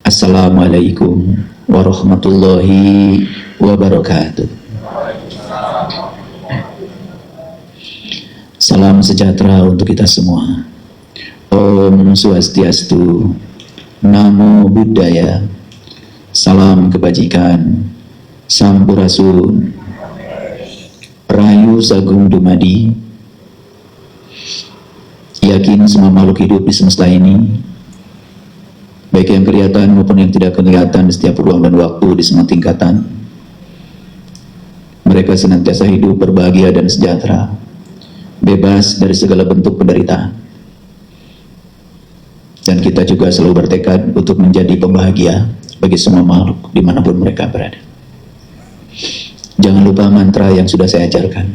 Assalamualaikum warahmatullahi wabarakatuh. Salam sejahtera untuk kita semua. Om Swastiastu, Namo Buddhaya, salam kebajikan, Sampurasun, Rahayu Sagung Dumadi. Yakin semua makhluk hidup di semesta ini, baik yang kelihatan maupun yang tidak kelihatan, di setiap ruang dan waktu, di semua tingkatan, mereka senantiasa hidup berbahagia dan sejahtera, bebas dari segala bentuk penderitaan. Dan kita juga selalu bertekad untuk menjadi pembahagia bagi semua makhluk dimanapun mereka berada. Jangan lupa mantra yang sudah saya ajarkan.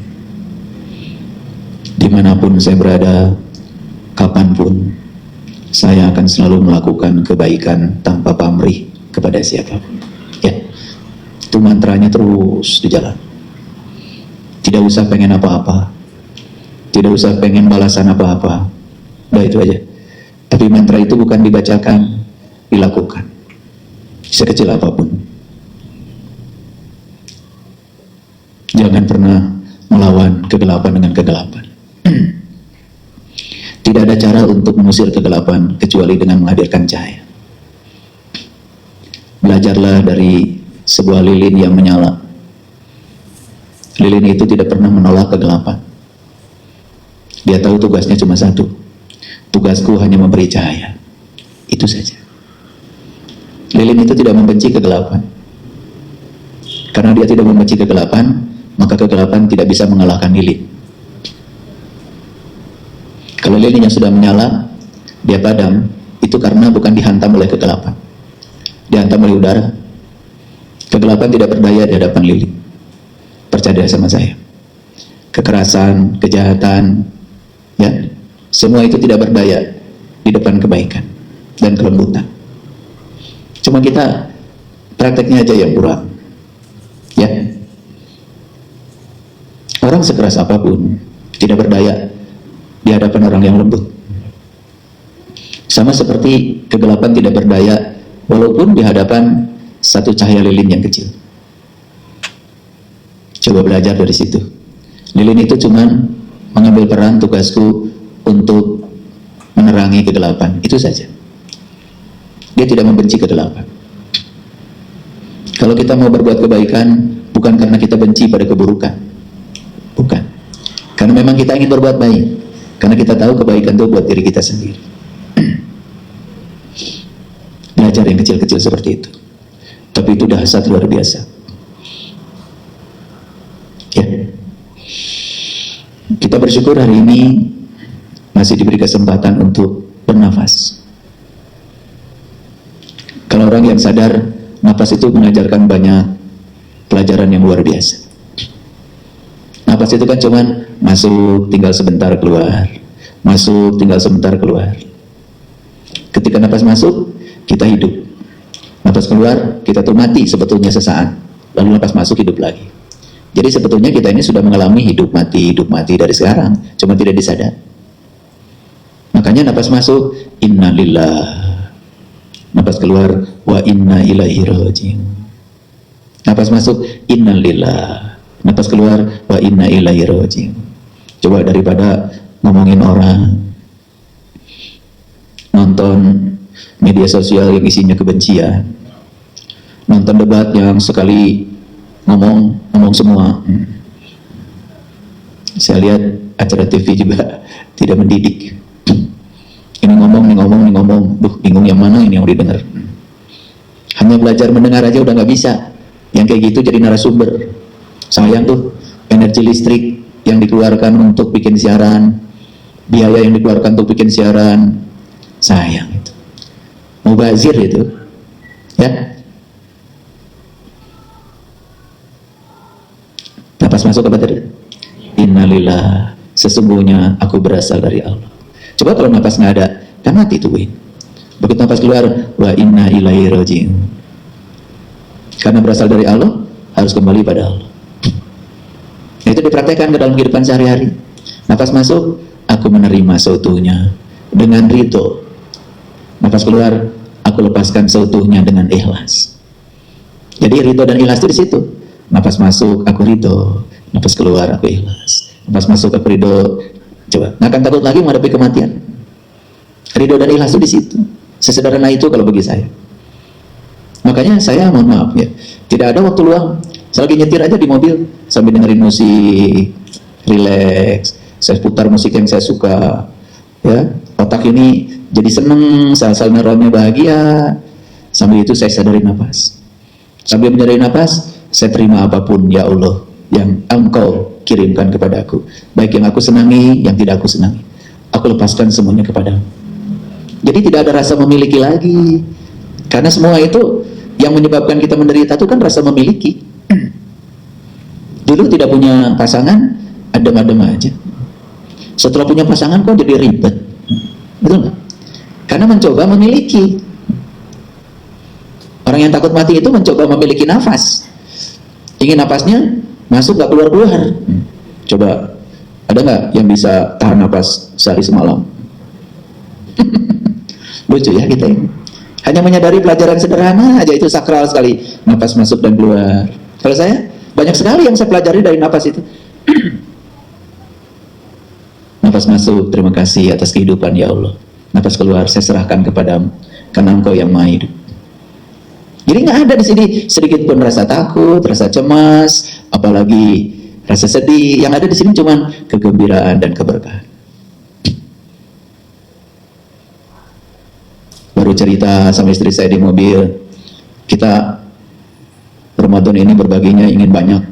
Dimanapun saya berada, kapanpun, saya akan selalu melakukan kebaikan tanpa pamrih kepada siapapun. Ya, itu mantranya terus di jalan. Tidak usah pengen apa-apa, tidak usah pengen balasan apa-apa. Udah itu aja. Tapi mantra itu bukan dibacakan, dilakukan. Sekecil apapun. Jangan pernah melawan kegelapan dengan kegelapan. Tidak ada cara untuk mengusir kegelapan kecuali dengan menghadirkan cahaya. Belajarlah dari sebuah lilin yang menyala. Lilin itu tidak pernah menolak kegelapan. Dia tahu tugasnya cuma satu. Tugasku hanya memberi cahaya. Itu saja. Lilin itu tidak membenci kegelapan. Karena dia tidak membenci kegelapan, maka kegelapan tidak bisa mengalahkan lilin. Kalau lilinnya sudah menyala, dia padam, itu karena bukan dihantam oleh kegelapan, dihantam oleh udara. Kegelapan tidak berdaya di hadapan lilin. Percaya sama saya. Kekerasan, kejahatan, ya, semua itu tidak berdaya di depan kebaikan dan kelembutan. Cuma kita prakteknya aja yang kurang. Ya, orang sekeras apapun tidak berdaya di hadapan orang yang lembut. Sama seperti kegelapan tidak berdaya walaupun di hadapan satu cahaya lilin yang kecil. Coba belajar dari situ. Lilin itu cuman mengambil peran, tugasku untuk menerangi kegelapan, itu saja. Dia tidak membenci kegelapan. Kalau kita mau berbuat kebaikan, bukan karena kita benci pada keburukan, bukan. Karena memang kita ingin berbuat baik, karena kita tahu kebaikan itu buat diri kita sendiri. Belajar yang kecil-kecil seperti itu. Tapi itu dahsyat luar biasa. Ya. Kita bersyukur hari ini masih diberi kesempatan untuk bernafas. Kalau orang yang sadar, nafas itu mengajarkan banyak pelajaran yang luar biasa. Nafas itu kan cuman masuk, tinggal sebentar keluar. Masuk, tinggal sebentar keluar. Ketika nafas masuk, kita hidup. Nafas keluar, kita tuh mati sebetulnya sesaat. Lalu nafas masuk, hidup lagi. Jadi sebetulnya kita ini sudah mengalami hidup mati dari sekarang. Cuma tidak disadar. Makanya nafas masuk, innalillah. Nafas keluar, wa inna ilaihi raji'un. Nafas masuk, innalillah. Nafas keluar, wa inna ilaihi raji'un. Coba daripada ngomongin orang, nonton media sosial yang isinya kebencian, nonton debat yang sekali ngomong semua. Saya lihat acara TV juga tidak mendidik. Ini ngomong, duh bingung yang mana ini yang didengar. Hanya belajar mendengar aja udah nggak bisa. Yang kayak gitu jadi narasumber. Sayang tuh energi listrik yang dikeluarkan untuk bikin siaran, biaya yang dikeluarkan untuk bikin siaran, sayang itu. Mubazir itu, ya. Nafas masuk apa tadi? Innalillah, sesungguhnya aku berasal dari Allah. Coba kalau nafas nggak ada, kan mati tuh. Begitu nafas keluar, wa inna ilaihi raji'un. Karena berasal dari Allah, harus kembali pada Allah. Itu dipraktekkan ke dalam kehidupan sehari-hari. Nafas masuk, aku menerima seutuhnya dengan ridho. Nafas keluar, aku lepaskan seutuhnya dengan ikhlas. Jadi ridho dan ikhlas itu di situ. Napas masuk aku ridho, napas keluar aku ikhlas. Napas masuk aku ridho. Coba, nggak akan takut lagi menghadapi kematian. Ridho dan ikhlas itu di situ. Sesederhana itu kalau bagi saya. Makanya saya mohon maaf ya, tidak ada waktu luang. Saya lagi nyetir aja di mobil sambil dengerin musik, relax. Saya putar musik yang saya suka, ya. Otak ini jadi seneng, sel-sel neuronnya bahagia. Sambil itu saya sadari nafas. Sambil menyadari nafas, saya terima apapun ya Allah yang Engkau kirimkan kepadaku, baik yang aku senangi, yang tidak aku senangi. Aku lepaskan semuanya kepadamu. Jadi tidak ada rasa memiliki lagi, karena semua itu yang menyebabkan kita menderita itu kan rasa memiliki. Dulu tidak punya pasangan, adem-adem aja. Setelah punya pasangan kok jadi ribet, betul nggak? Karena mencoba memiliki. Orang yang takut mati itu mencoba memiliki nafas. Ingin nafasnya masuk gak keluar-keluar. Coba, ada nggak yang bisa tahan nafas sehari semalam? Lucu ya kita ini. Hanya menyadari pelajaran sederhana aja itu sakral sekali. Nafas masuk dan keluar. Kalau saya, banyak sekali yang saya pelajari dari nafas itu. Nafas masuk, terima kasih atas kehidupan ya Allah. Nafas keluar, saya serahkan kepadamu, karena Engkau yang maha hidup. Jadi nggak ada di sini sedikit pun rasa takut, rasa cemas, apalagi rasa sedih. Yang ada di sini cuma kegembiraan dan keberkahan. Baru cerita sama istri saya di mobil, kita Ramadan ini berbaginya ingin banyak,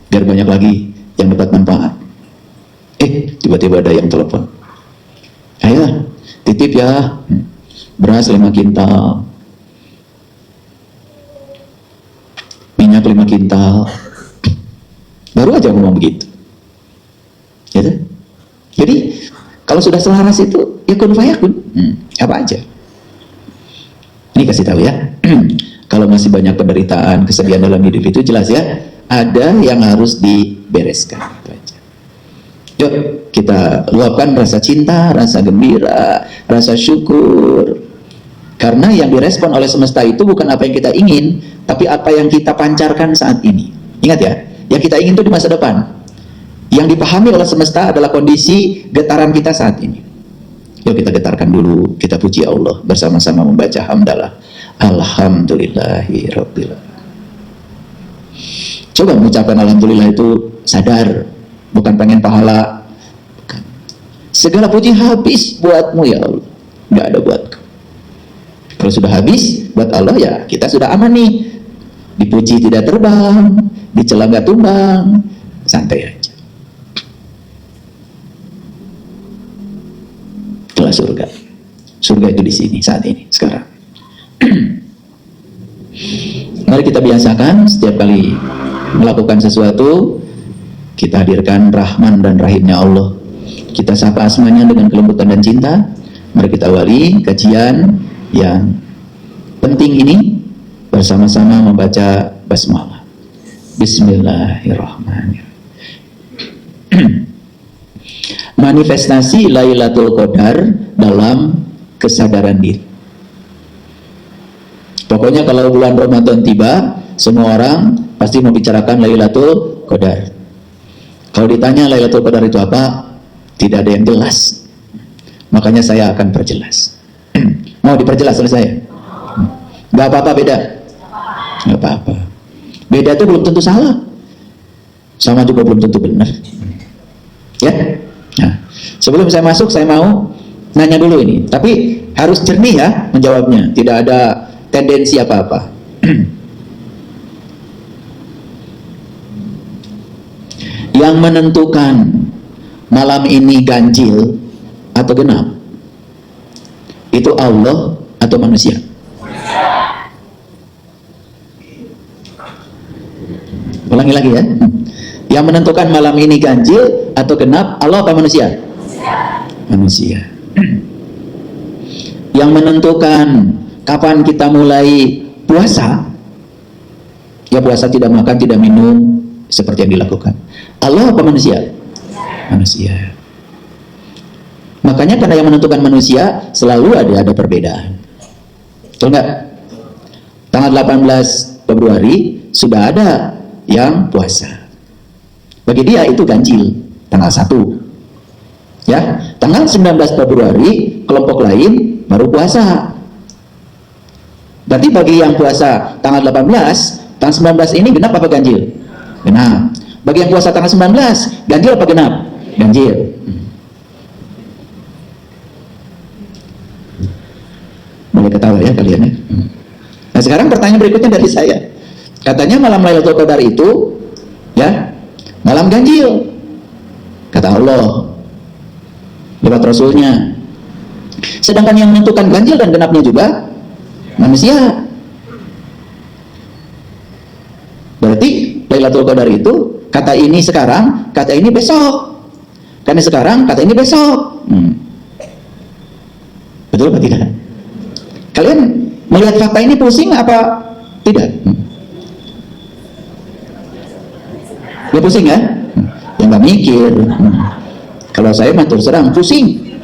biar banyak lagi yang dapat manfaat. Tiba-tiba ada yang telepon, ayah titip ya beras 5 kintal, minyak 5 kintal. Baru aja ngomong begitu, gitu. Jadi kalau sudah selaras itu ya kun fayakun, apa aja. Ini kasih tahu ya. Kalau masih banyak penderitaan, kesedihan dalam hidup itu jelas ya, ada yang harus dibereskan. Itu aja. Yuk kita luapkan rasa cinta, rasa gembira, rasa syukur. Karena yang direspon oleh semesta itu bukan apa yang kita ingin, tapi apa yang kita pancarkan saat ini. Ingat ya, yang kita ingin itu di masa depan. Yang dipahami oleh semesta adalah kondisi getaran kita saat ini. Yuk kita getarkan dulu, kita puji Allah bersama-sama membaca hamdalah. Alhamdulillahirabbil alamin. Coba mengucapkan alhamdulillah itu sadar, bukan pengen pahala. Bukan. Segala puji habis buatmu ya Allah, nggak ada buatku. Kalau sudah habis buat Allah ya kita sudah aman nih. Dipuji tidak terbang, dicela nggak tumbang, santai aja. Itulah surga. Surga itu di sini saat ini sekarang. Mari kita biasakan setiap kali melakukan sesuatu kita hadirkan Rahman dan Rahimnya Allah. Kita sapa asmanya dengan kelembutan dan cinta. Mari kita awali kajian yang penting ini bersama-sama membaca basmalah. Bismillahirrahmanirrahim. Manifestasi Lailatul Qadar dalam kesadaran diri. Pokoknya kalau bulan Ramadan tiba, semua orang pasti membicarakan Lailatul Qadar. Kalau ditanya Lailatul Qadar itu apa, tidak ada yang jelas. Makanya saya akan perjelas. Mau diperjelas oleh saya? Gak apa-apa beda. Gak apa-apa. Beda itu belum tentu salah. Sama juga belum tentu benar. Ya. Nah, sebelum saya masuk, saya mau nanya dulu ini. Tapi harus jernih ya menjawabnya. Tidak ada tendensi apa-apa. Yang menentukan malam ini ganjil atau genap, itu Allah atau manusia? Ulangi lagi ya. Yang menentukan malam ini ganjil atau genap, Allah atau manusia? Manusia. Yang menentukan kapan kita mulai puasa, ya puasa tidak makan, tidak minum, seperti yang dilakukan, Allah apa manusia? Manusia. Makanya karena yang menentukan manusia selalu ada perbedaan. Betul nggak? Tanggal 18 Februari sudah ada yang puasa. Bagi dia itu ganjil, tanggal 1. Ya, tanggal 19 Februari kelompok lain baru puasa. Berarti bagi yang puasa tanggal 18, tanggal 19 ini genap apa ganjil? Genap. Bagi yang puasa tanggal 19, ganjil apa genap? Ganjil. Boleh ketawa ya kalian ya. Nah sekarang pertanyaan berikutnya dari saya. Katanya malam Lailatul Qadar itu ya malam ganjil. Kata Allah lewat Rasulnya. Sedangkan yang menentukan ganjil dan genapnya juga manusia. Berarti Lailatul Qadar itu kata ini sekarang, kata ini besok. Karena sekarang, kata ini besok. Betul apa tidak? Kalian melihat fakta ini pusing apa tidak? Ya pusing ya? Ya nggak mikir. Kalau saya mah terus terang pusing.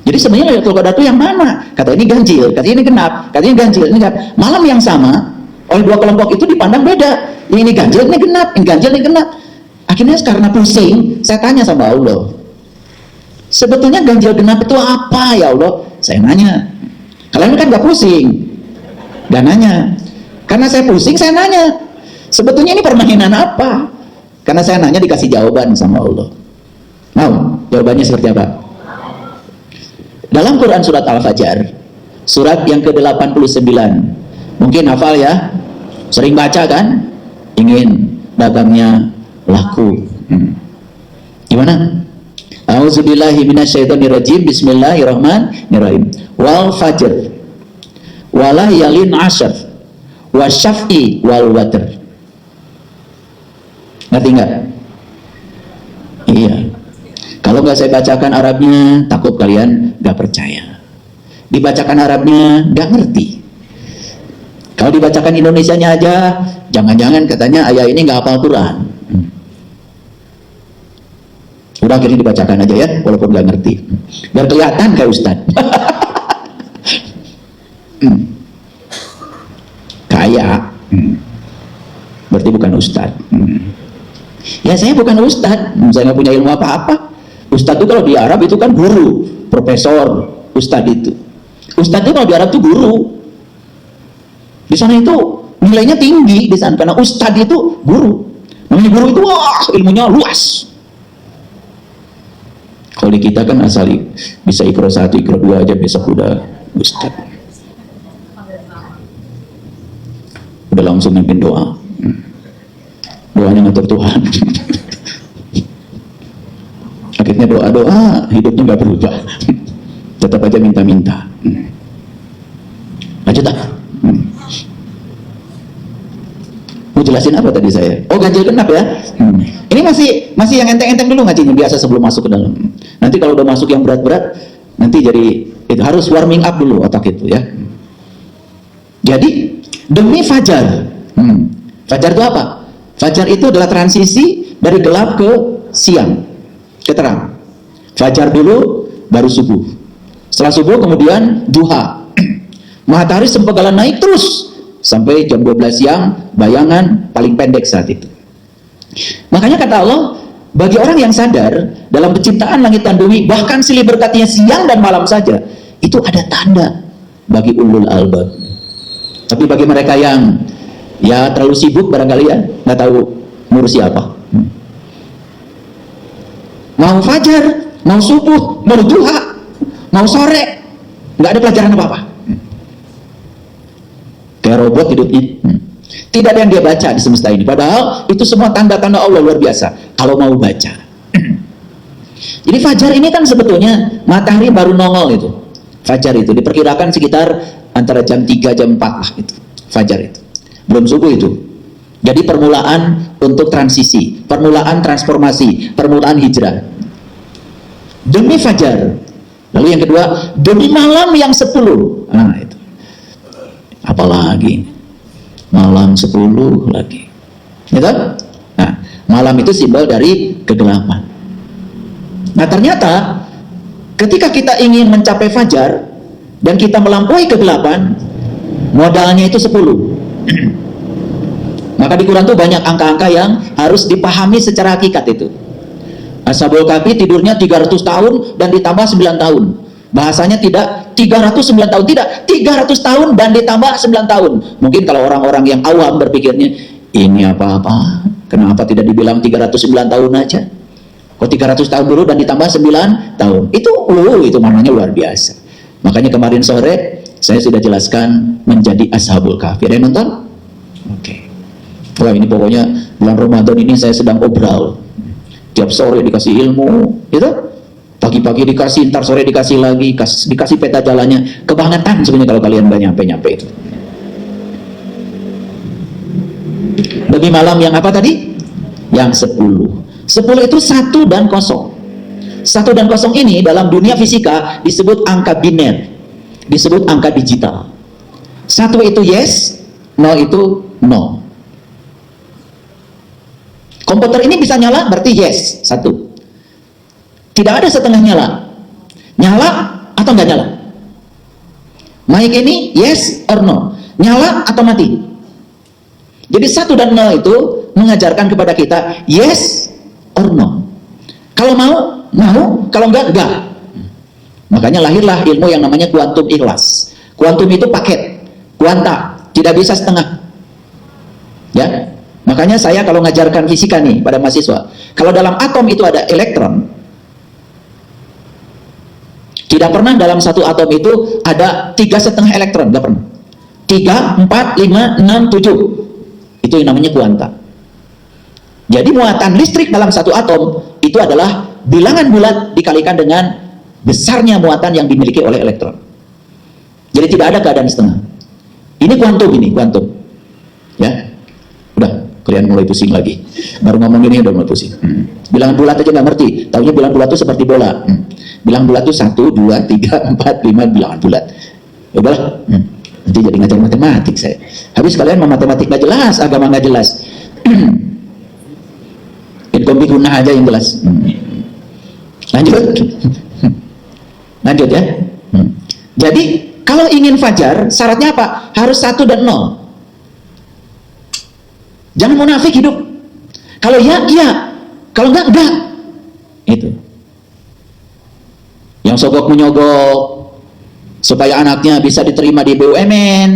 Jadi sebenarnya Lailatul Qadar itu yang mana? Kata ini ganjil, kata ini genap, kata ini ganjil, ini genap. Malam yang sama oleh dua kelompok itu dipandang beda. Ini ganjil, ini genap, ini ganjil, ini genap. Akhirnya karena pusing, saya tanya sama Allah. Sebetulnya ganjil genap itu apa ya Allah? Saya nanya. Kalian kan gak pusing, gak nanya. Karena saya pusing, saya nanya. Sebetulnya ini permainan apa? Karena saya nanya dikasih jawaban sama Allah. Mau jawabannya seperti apa? Dalam Quran surat Al-Fajr, surat yang ke-89, mungkin hafal ya, sering baca kan? Ingin dagangnya laku. Gimana? A'udzubillahi minasyaitonirrajim. Bismillahirrahmanirrahim. Wal fajr wala yalin ashr wasyaf'i wal watr. Ngerti nggak? Iya. Kalau nggak saya bacakan Arabnya, takut kalian nggak percaya. Dibacakan Arabnya nggak ngerti. Kalau dibacakan Indonesianya aja, jangan-jangan katanya ayah ini nggak hafal Quran. Udah akhirnya dibacakan aja ya, walaupun nggak ngerti. Biar kelihatan kayak Ustad. Kayak. Berarti bukan Ustad. Ya saya bukan Ustad, saya nggak punya ilmu apa-apa. Ustad itu kalau di Arab itu kan guru, profesor, Ustad itu. Ustad itu kalau di Arab itu guru. Di sana itu nilainya tinggi di sana karena Ustad itu guru. Namanya guru itu wah ilmunya luas. Kalau di kita kan asal bisa Iqra 1, Iqra 2 aja besok udah Ustad. Udah langsung mimpin doa. Doanya ngatur Tuhan. Akhirnya doa-doa hidupnya nggak berubah. Tetap aja minta-minta. Lanjut tak? Mau jelasin apa tadi saya? Oh ganjil genap ya. Ini masih yang enteng-enteng dulu ngajinya biasa sebelum masuk ke dalam. Nanti kalau udah masuk yang berat-berat, nanti jadi itu harus warming up dulu otak itu ya. Jadi demi fajar. Fajar itu apa? Fajar itu adalah transisi dari gelap ke siang, ke terang. Fajar dulu, baru subuh. Setelah subuh kemudian duha. Matahari sempurna naik terus sampai jam 12 siang, bayangan paling pendek saat itu. Makanya kata Allah, bagi orang yang sadar dalam penciptaan langit dan bumi, bahkan silih berkatnya siang dan malam saja, itu ada tanda bagi ulul albab. Tapi bagi mereka yang ya terlalu sibuk barangkali ya, nggak tahu ngurusi apa. Mau fajar, mau subuh, mau duha, mau sore, nggak ada pelajaran apa-apa. Kayak robot hidupnya. Tidak ada yang dia baca di semesta ini. Padahal itu semua tanda-tanda Allah luar biasa. Kalau mau baca. Jadi fajar ini kan sebetulnya matahari baru nongol itu. Fajar itu diperkirakan sekitar antara jam 3 jam 4 lah itu. Fajar itu. Belum subuh itu. Jadi permulaan untuk transisi, permulaan transformasi, permulaan hijrah. Demi fajar. Lalu yang kedua, demi malam yang 10. Nah itu. Apalagi malam 10 lagi. Ya kan? Nah, malam itu simbol dari kegelapan. Nah, ternyata ketika kita ingin mencapai fajar, dan kita melampaui kegelapan, modalnya itu 10. Maka di Quran tuh banyak angka-angka yang harus dipahami secara hakikat itu. Ashabul Kahfi tidurnya 300 tahun dan ditambah 9 tahun. Bahasanya tidak 309 tahun, tidak, 300 tahun dan ditambah 9 tahun. Mungkin kalau orang-orang yang awam berpikirnya, ini apa-apa, kenapa tidak dibilang 309 tahun aja? Kok 300 tahun dulu dan ditambah 9 tahun? Itu maknanya luar biasa. Makanya kemarin sore saya sudah jelaskan menjadi Ashabul Kahfi. Ada yang nonton? Oke. Wah, ini pokoknya bulan Ramadan ini saya sedang obral. Tiap sore dikasih ilmu, gitu. Pagi-pagi dikasih, ntar sore dikasih lagi, dikasih peta jalannya. Kebangetan sebenarnya kalau kalian nggak nyampe-nyampe itu. Lebih malam yang apa tadi? Yang 10. 10 itu 1 dan 0. 1 dan 0 ini dalam dunia fisika disebut angka biner, disebut angka digital. 1 itu yes, 0 itu no. Komputer ini bisa nyala berarti yes, 1. Tidak ada setengah nyala. Nyala atau nggak nyala? Mic ini yes or no? Nyala atau mati? Jadi 1 dan 0 itu mengajarkan kepada kita yes or no. Kalau mau, kalau enggak. Makanya lahirlah ilmu yang namanya kuantum ikhlas. Kuantum itu paket, kuanta, tidak bisa setengah. Ya. Makanya saya kalau ngajarkan fisika nih pada mahasiswa, kalau dalam atom itu ada elektron, tidak pernah dalam satu atom itu ada 3,5 elektron, tidak pernah. 3, 4, 5, 6, 7. Itu yang namanya kuanta. Jadi muatan listrik dalam satu atom itu adalah bilangan bulat dikalikan dengan besarnya muatan yang dimiliki oleh elektron. Jadi tidak ada keadaan setengah. Ini kuantum. Ya. Udah, kalian mulai pusing lagi. Baru ngomong ini udah mulai pusing. Bilangan bulat aja nggak ngerti. Taunya bilangan bulat itu seperti bola. Bilangan bulat itu 1, 2, 3, 4, 5 bilangan bulat. Ya udahlah. Nanti jadi ngajar matematik saya. Habis kalian mau matematik nggak jelas, agama nggak jelas. Inkom guna aja yang jelas. Lanjut ya. Jadi kalau ingin fajar syaratnya apa? Harus 1 dan 0. Jangan munafik hidup. Kalau ya, iya. Kalau enggak. Itu. Yang sogok menyogok supaya anaknya bisa diterima di BUMN,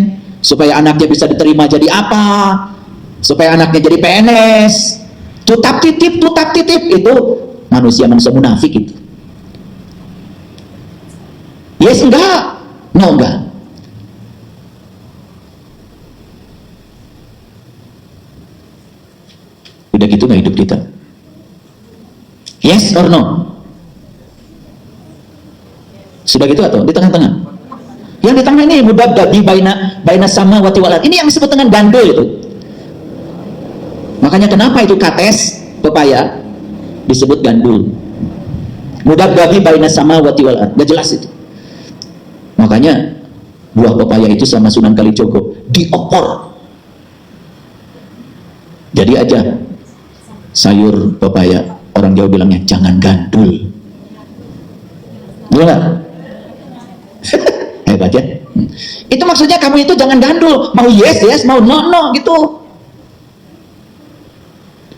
supaya anaknya bisa diterima jadi apa, supaya anaknya jadi PNS, tutap titip, itu manusia munafik itu. Yes enggak, no enggak. Udah gitu nggak hidup kita? Yes or no? Sudah gitu atau di tengah-tengah? Yang di tengah ini mudabdabi baina sama wati walat. Ini yang disebut dengan gandul itu. Makanya kenapa itu kates pepaya disebut gandul? Mudabdabi baina sama wati walat. Gak jelas itu. Makanya buah pepaya itu sama Sunan Kalijogo diopor. Jadi aja sayur pepaya, orang Jawa bilangnya jangan gandul. Betul nggak? Hebat ya. Itu maksudnya kamu itu jangan gandul, mau yes, mau no gitu.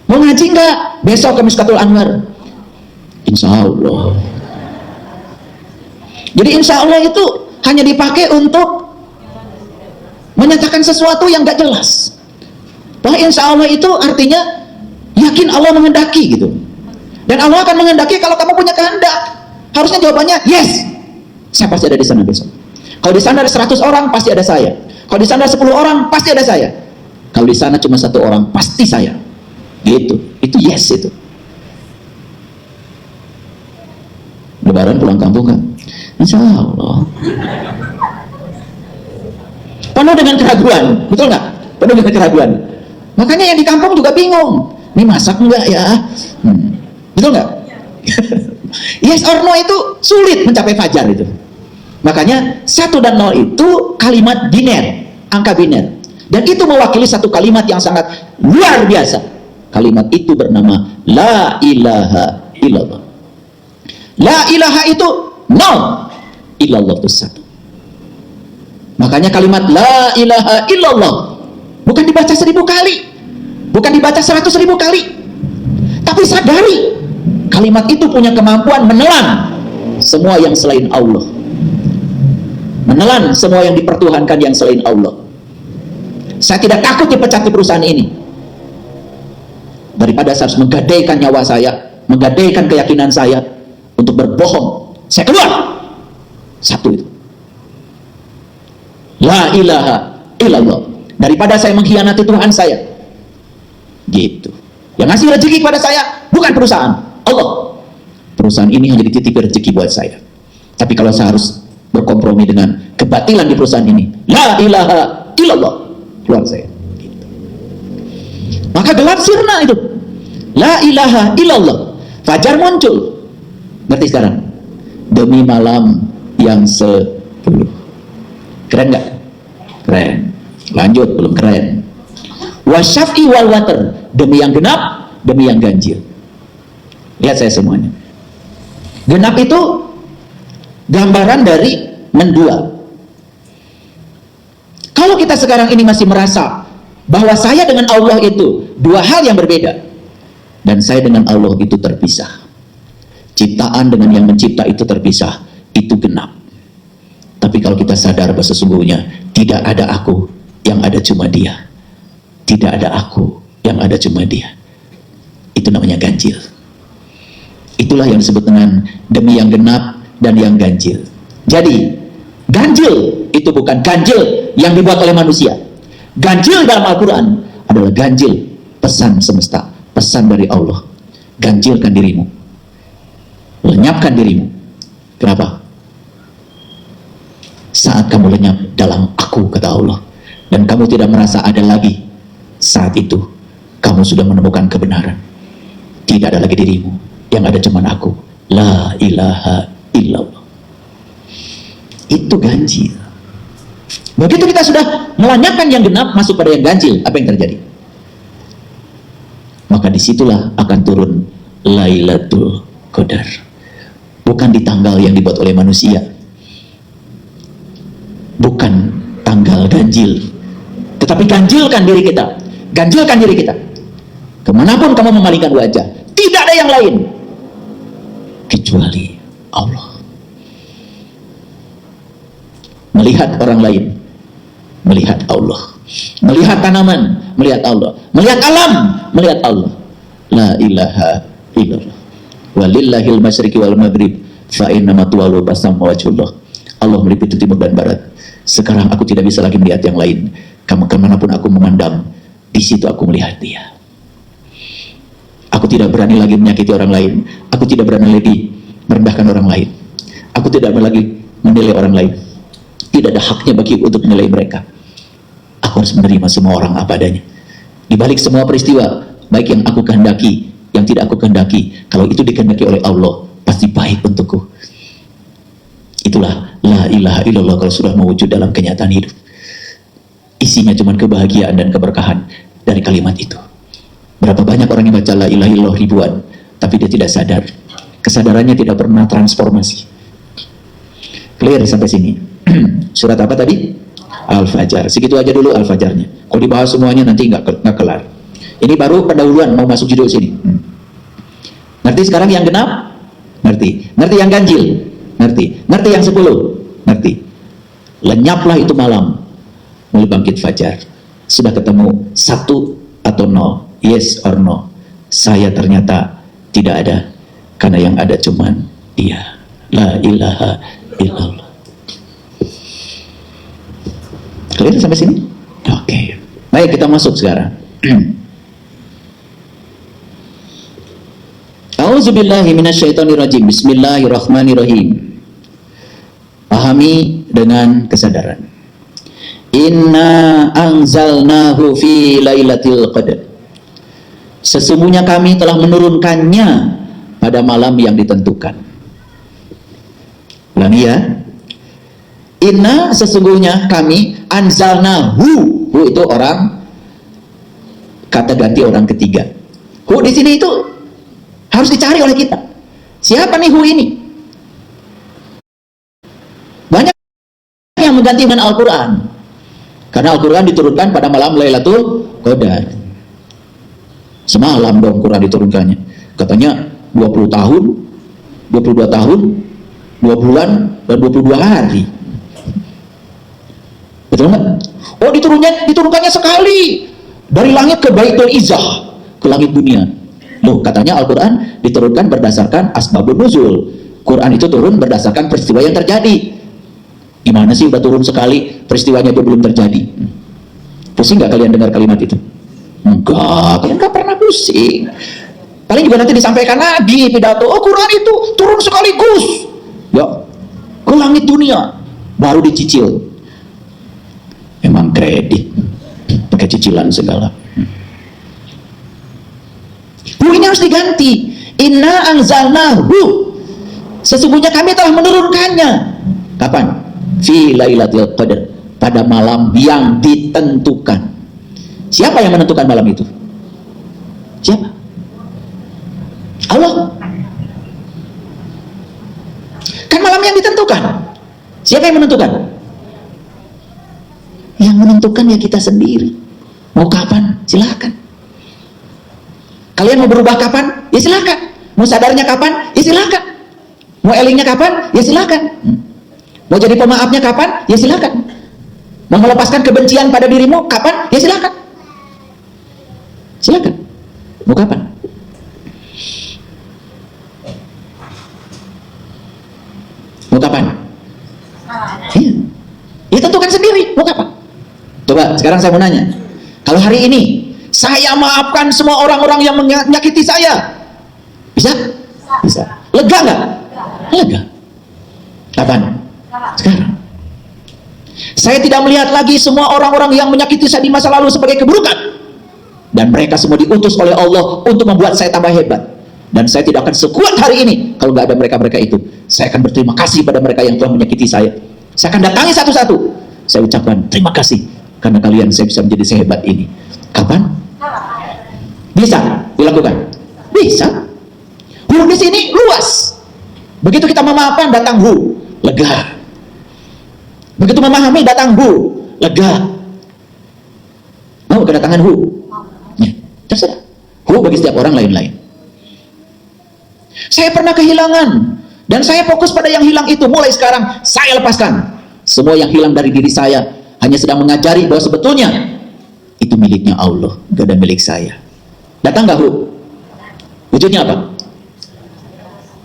Mau ngaji nggak? Besok ke Miskatul Anwar. Insya Allah. Jadi insya Allah itu hanya dipakai untuk menyatakan sesuatu yang nggak jelas. Bahwa insya Allah itu artinya yakin Allah menghendaki gitu. Dan Allah akan menghendaki kalau kamu punya kehendak. Harusnya jawabannya yes. Saya pasti ada di sana besok. Kalau di sana ada 100 orang pasti ada saya. Kalau di sana ada 10 orang pasti ada saya. Kalau di sana cuma 1 orang pasti saya. Gitu. Itu yes itu. Lebaran pulang kampung kan? Insya Allah. Penuh dengan keraguan, betul nggak? Penuh dengan keraguan. Makanya yang di kampung juga bingung. Ini masak enggak ya? Betul nggak? Yes or no itu sulit mencapai fajar itu. Makanya 1 dan 0 itu kalimat biner, angka biner. Dan itu mewakili satu kalimat yang sangat luar biasa. Kalimat itu bernama La ilaha illallah. La ilaha itu 0, illallah itu 1. Makanya kalimat la ilaha illallah bukan dibaca 1000 kali, bukan dibaca 100.000 kali, tapi sadari kalimat itu punya kemampuan menelan semua yang selain Allah, menelan semua yang dipertuhankan yang selain Allah. Saya tidak takut dipecat di perusahaan ini, daripada saya harus menggadaikan nyawa saya, menggadaikan keyakinan saya untuk berbohong. Saya keluar. Satu itu, la ilaha illallah, daripada saya mengkhianati Tuhan saya. Gitu. Yang ngasih rezeki kepada saya bukan perusahaan, Allah. Perusahaan ini hanya dititipi rezeki buat saya. Tapi kalau saya harus berkompromi dengan kebatilan di perusahaan ini, la ilaha illallah, keluar saya. Gitu. Maka gelap sirna itu, la ilaha illallah. Fajar muncul. Ngerti sekarang? Demi malam yang 10. Keren nggak? Keren. Lanjut, belum keren. Wasyaf'i wal water, demi yang genap, demi yang ganjil. Lihat saya semuanya. Genap itu gambaran dari mendua. Kalau kita sekarang ini masih merasa bahwa saya dengan Allah itu dua hal yang berbeda, dan saya dengan Allah itu terpisah, ciptaan dengan yang mencipta itu terpisah, itu genap. Tapi kalau kita sadar bahwa sesungguhnya tidak ada aku, yang ada cuma Dia. Tidak ada aku, yang ada cuma Dia. Itu namanya ganjil. Itulah yang disebut dengan demi yang genap dan yang ganjil. Jadi ganjil itu bukan ganjil yang dibuat oleh manusia. Ganjil dalam Al-Quran adalah ganjil pesan semesta, pesan dari Allah. Ganjilkan dirimu, lenyapkan dirimu. Kenapa? Saat kamu lenyap dalam aku, kata Allah, dan kamu tidak merasa ada lagi, saat itu kamu sudah menemukan kebenaran. Tidak ada lagi dirimu, yang ada cuma aku. La ilaha illallah. Itu ganjil. Begitu kita sudah melenyapkan yang genap, masuk pada yang ganjil, apa yang terjadi? Maka disitulah akan turun Lailatul Qadar. Bukan di tanggal yang dibuat oleh manusia, bukan tanggal ganjil, tetapi ganjilkan diri kita. Ganjilkan diri kita. Kemanapun kamu memalingkan wajah, tidak ada yang lain kecuali Allah. Melihat orang lain, melihat Allah. Melihat tanaman, melihat Allah. Melihat alam, melihat Allah. La ilaha illallah. Walillahil masyriqi wal maghrib fa innama tuwallu fasamma wajhullah. Allah meliputi timur dan barat. Sekarang aku tidak bisa lagi melihat yang lain. Kemanapun aku memandang, di situ aku melihat Dia. Aku tidak berani lagi menyakiti orang lain. Aku tidak berani lagi merendahkan orang lain. Aku tidak berani lagi menilai orang lain. Tidak ada haknya bagi untuk menilai mereka. Aku harus menerima semua orang apa adanya. Di balik semua peristiwa, baik yang aku kehendaki, yang tidak aku kehendaki, kalau itu dikehendaki oleh Allah, pasti baik untukku. Itulah la ilaha illallah kalau sudah mewujud dalam kenyataan hidup. Isinya cuma kebahagiaan dan keberkahan dari kalimat itu. Berapa banyak orang yang baca la ilaha illallah ribuan, tapi dia tidak sadar. Kesadarannya tidak pernah transformasi. Clear sampai sini? Surat apa tadi? Al-Fajr. Segitu aja dulu Al-Fajrnya. Kalau dibahas semuanya nanti nggak kelar. Ini baru pendahuluan, mau masuk judul sini. Ngerti sekarang yang genap? Ngerti. Ngerti yang ganjil? Ngerti. Ngerti yang 10? Ngerti. Lenyaplah itu malam, mulai bangkit fajar. Sudah ketemu 1 atau 0, yes or no. Saya ternyata tidak ada, karena yang ada cuman Dia. La ilaha illallah. Clear sampai sini? Oke. Baik, kita masuk sekarang. A'udzubillahi minasyaitonirrajim. Bismillahirrahmanirrahim. Pahami dengan kesadaran. Inna anzalnahu fi lailatul qadar. Sesungguhnya kami telah menurunkannya pada malam yang ditentukan. Ulangi ya. Inna, sesungguhnya kami, anzalnahu. Hu itu orang kata ganti orang ketiga. Hu di sini itu harus dicari oleh kita. Siapa nih hu ini? Banyak yang mengganti dengan Al-Quran. Karena Al-Quran diturunkan pada malam Lailatul Qadar. Semalam dong Quran diturunkannya. Katanya 20 tahun, 22 tahun, 2 bulan, dan 22 hari. Betul nggak? Oh, diturunkannya sekali. Dari langit ke Baitul Izzah, ke langit dunia. Loh, katanya Al-Quran diturunkan berdasarkan asbabun nuzul. Quran itu turun berdasarkan peristiwa yang terjadi. Gimana sih udah turun sekali, peristiwanya itu belum terjadi? Pusing nggak kalian dengar kalimat itu? Enggak, kalian nggak pernah pusing. Paling juga nanti disampaikan lagi pidato, oh Quran itu turun sekaligus ya ke langit dunia, baru dicicil. Emang kredit, pakai cicilan segala. Ini harus diganti. Inna anzalnahu, sesungguhnya kami telah menurunkannya. Kapan? Fi lailatul qadar, pada malam yang ditentukan. Siapa yang menentukan malam itu? Siapa? Allah. Kan malam yang ditentukan. Siapa yang menentukan? Yang menentukan ya kita sendiri. Mau kapan? Silakan. Kalian mau berubah kapan? Ya silakan. Mau sadarnya kapan? Ya silakan. Mau elingnya kapan? Ya silakan. Mau jadi pemaafnya kapan? Ya silakan. Mau melepaskan kebencian pada dirimu kapan? Ya silakan. Silakan. Mau kapan? Mau kapan? Ya. Ya tentukan sendiri. Mau kapan? Coba sekarang saya mau nanya. Kalau hari ini saya maafkan semua orang-orang yang menyakiti saya, bisa? Bisa. Lega nggak? Lega. Kapan? Sekarang. Saya tidak melihat lagi semua orang-orang yang menyakiti saya di masa lalu sebagai keburukan. Dan mereka semua diutus oleh Allah untuk membuat saya tambah hebat. Dan saya tidak akan sekuat hari ini kalau nggak ada mereka-mereka itu. Saya akan berterima kasih pada mereka yang telah menyakiti saya. Saya akan datangi satu-satu. Saya ucapkan terima kasih karena kalian saya bisa menjadi sehebat ini. Kapan? Bisa dilakukan? Bisa. Di sini luas. Begitu kita memaafkan, datang lega. Begitu memahami, datang lega. Mau kedatangan ya, terserah. Bagi setiap orang lain-lain. Saya pernah kehilangan dan saya fokus pada yang hilang itu. Mulai sekarang saya lepaskan semua yang hilang dari diri saya. Hanya sedang mengajari bahwa sebetulnya itu miliknya Allah, gak ada milik saya. Datang gak wujudnya apa?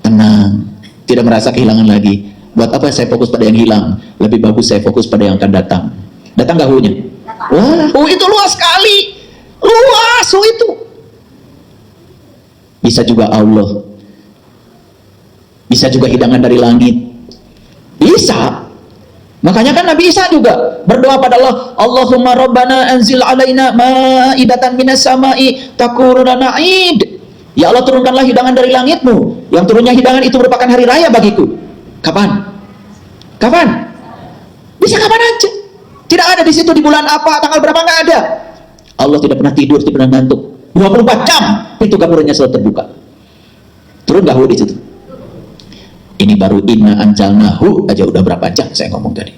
Tenang, tidak merasa kehilangan lagi. Buat apa saya fokus pada yang hilang? Lebih bagus saya fokus pada yang akan datang. Datang gak nya? Wah, itu luas sekali. Luas itu. Bisa juga Allah. Bisa juga hidangan dari langit. Bisa. Makanya kan Nabi Isa juga berdoa pada Allah, Allahumma rabbana anzil alaina ma'idatan minas sama'i takuruna na'id. Ya Allah, turunkanlah hidangan dari langitmu. Yang turunnya hidangan itu merupakan hari raya bagiku. Kapan? Kapan? Bisa kapan aja. Tidak ada di situ di bulan apa, tanggal berapa, nggak ada. Allah tidak pernah tidur, tidak pernah ngantuk. 24 jam pintu gaburannya selalu terbuka. Turun gak di situ? Ini baru inna anjalnahu aja udah berapa jam saya ngomong tadi.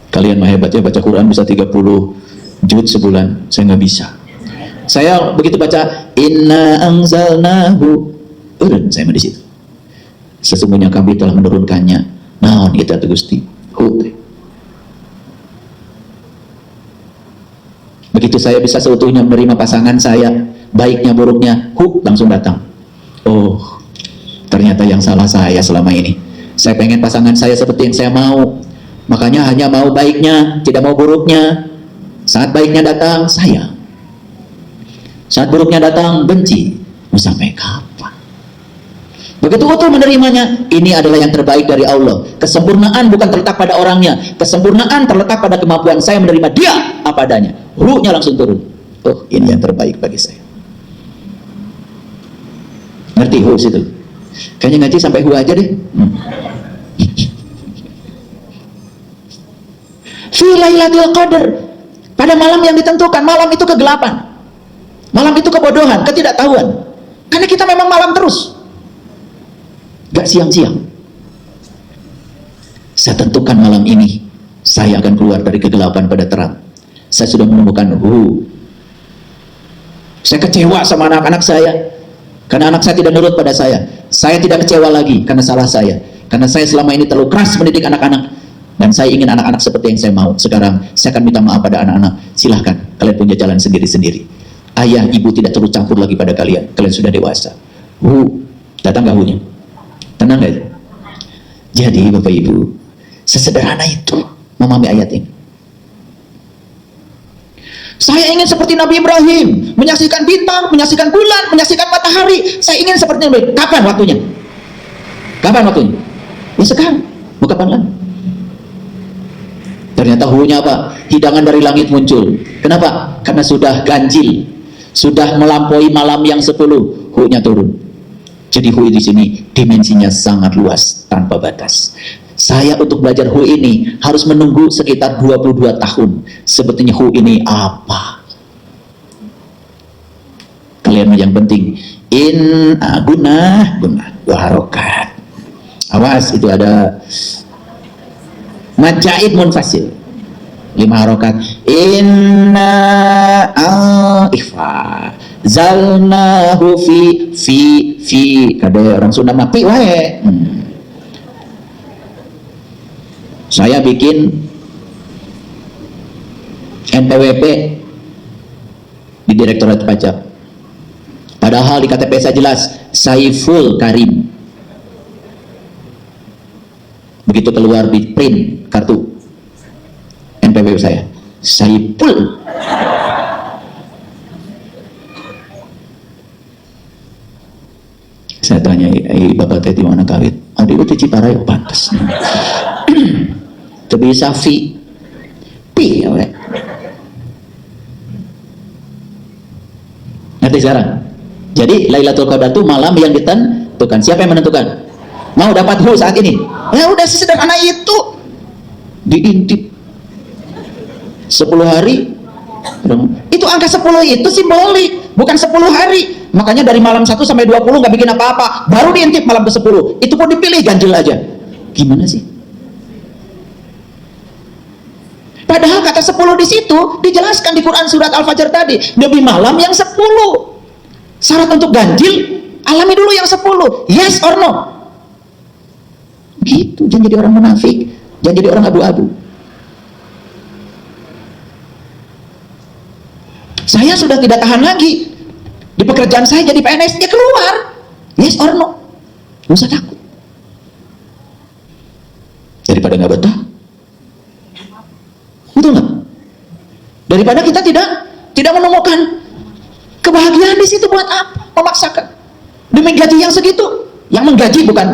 Kalian mah hebat ya, baca Quran bisa 30 juz sebulan. Saya nggak bisa. Saya begitu baca inna anzalnahu, saya mah di situ. Sesungguhnya kami telah menurunkannya. Naon kita tuh Gusti. Begitu saya bisa seutuhnya menerima pasangan saya, baiknya buruknya, langsung datang. Oh, ternyata yang salah saya selama ini. Saya pengen pasangan saya seperti yang saya mau. Makanya hanya mau baiknya, tidak mau buruknya. Saat baiknya datang, sayang. Saat buruknya datang, benci. Mau sampai kapan? Begitu utuh menerimanya, ini adalah yang terbaik dari Allah. Kesempurnaan bukan terletak pada orangnya. Kesempurnaan terletak pada kemampuan saya menerima dia apa adanya. Ruhnya langsung turun. Oh, ini yang terbaik bagi saya. Ngerti situ? Kayaknya ngaji sampai aja deh. Fi lailatul qadar, pada malam yang ditentukan. Malam itu kegelapan. Malam itu kebodohan, ketidaktahuan. Karena kita memang malam terus. Gak siang-siang. Saya tentukan malam ini saya akan keluar dari kegelapan pada terang. Saya sudah menemukan Saya kecewa sama anak-anak saya karena anak saya tidak nurut pada saya. Saya tidak kecewa lagi karena salah saya, karena saya selama ini terlalu keras mendidik anak-anak, dan saya ingin anak-anak seperti yang saya mau. Sekarang saya akan minta maaf pada anak-anak. Silahkan, kalian punya jalan sendiri-sendiri. Ayah, ibu tidak terlalu campur lagi pada kalian. Kalian sudah dewasa. Datang gak hunya? Tenang gak? Jadi Bapak Ibu, sesederhana itu memahami ayat ini. Saya ingin seperti Nabi Ibrahim, menyaksikan bintang, menyaksikan bulan, menyaksikan matahari. Saya ingin seperti Nabi. Kapan waktunya? Kapan waktunya? Ya sekarang. Mau kapan lagi? Ternyata hunya apa? Hidangan dari langit muncul. Kenapa? Karena sudah ganjil, sudah melampaui malam yang 10, hunya turun. Jadi hu di sini dimensinya sangat luas, tanpa batas. Saya untuk belajar hu ini harus menunggu sekitar 22 tahun. Sebetulnya hu ini apa? Kalian yang penting guna dua harokat. Awas, itu ada majaid munfasil 5 harokat. Inna ikhfa zalnahu fi kada orang Sunda mapi wae. Saya bikin NPWP di Direktorat Pajak, padahal di KTP saya jelas Saiful Karim. Begitu keluar di print kartu NPWP saya Saiful. Saya tanya, bapak teh di mana kawit? Adik itu Ciparai, pantas. Tapi Safi pi ya, ngerti sekarang? Jadi Lailatul Qadar itu malam yang ditentukan. Siapa yang menentukan? Mau dapat hu saat ini? Ya udah, sesederhana itu. Diintip 10 hari. Itu angka 10 itu simbolik, bukan 10 hari. Makanya dari malam 1 sampai 20 nggak bikin apa-apa, baru diintip malam ke-10. Itu pun dipilih ganjil aja. Gimana sih? Padahal kata 10 di situ dijelaskan di Quran surat Al-Fajr tadi, demi malam yang 10. Syarat untuk ganjil, alami dulu yang 10. Yes or no? Gitu, jangan jadi orang munafik, jangan jadi orang abu-abu. Saya sudah tidak tahan lagi di pekerjaan saya jadi PNS, ya keluar. Yes or no? Nggak usah takut. Daripada nggak betah, betul nggak? Daripada kita tidak menemukan kebahagiaan di situ, buat apa memaksakan demi gaji yang segitu? Yang menggaji bukan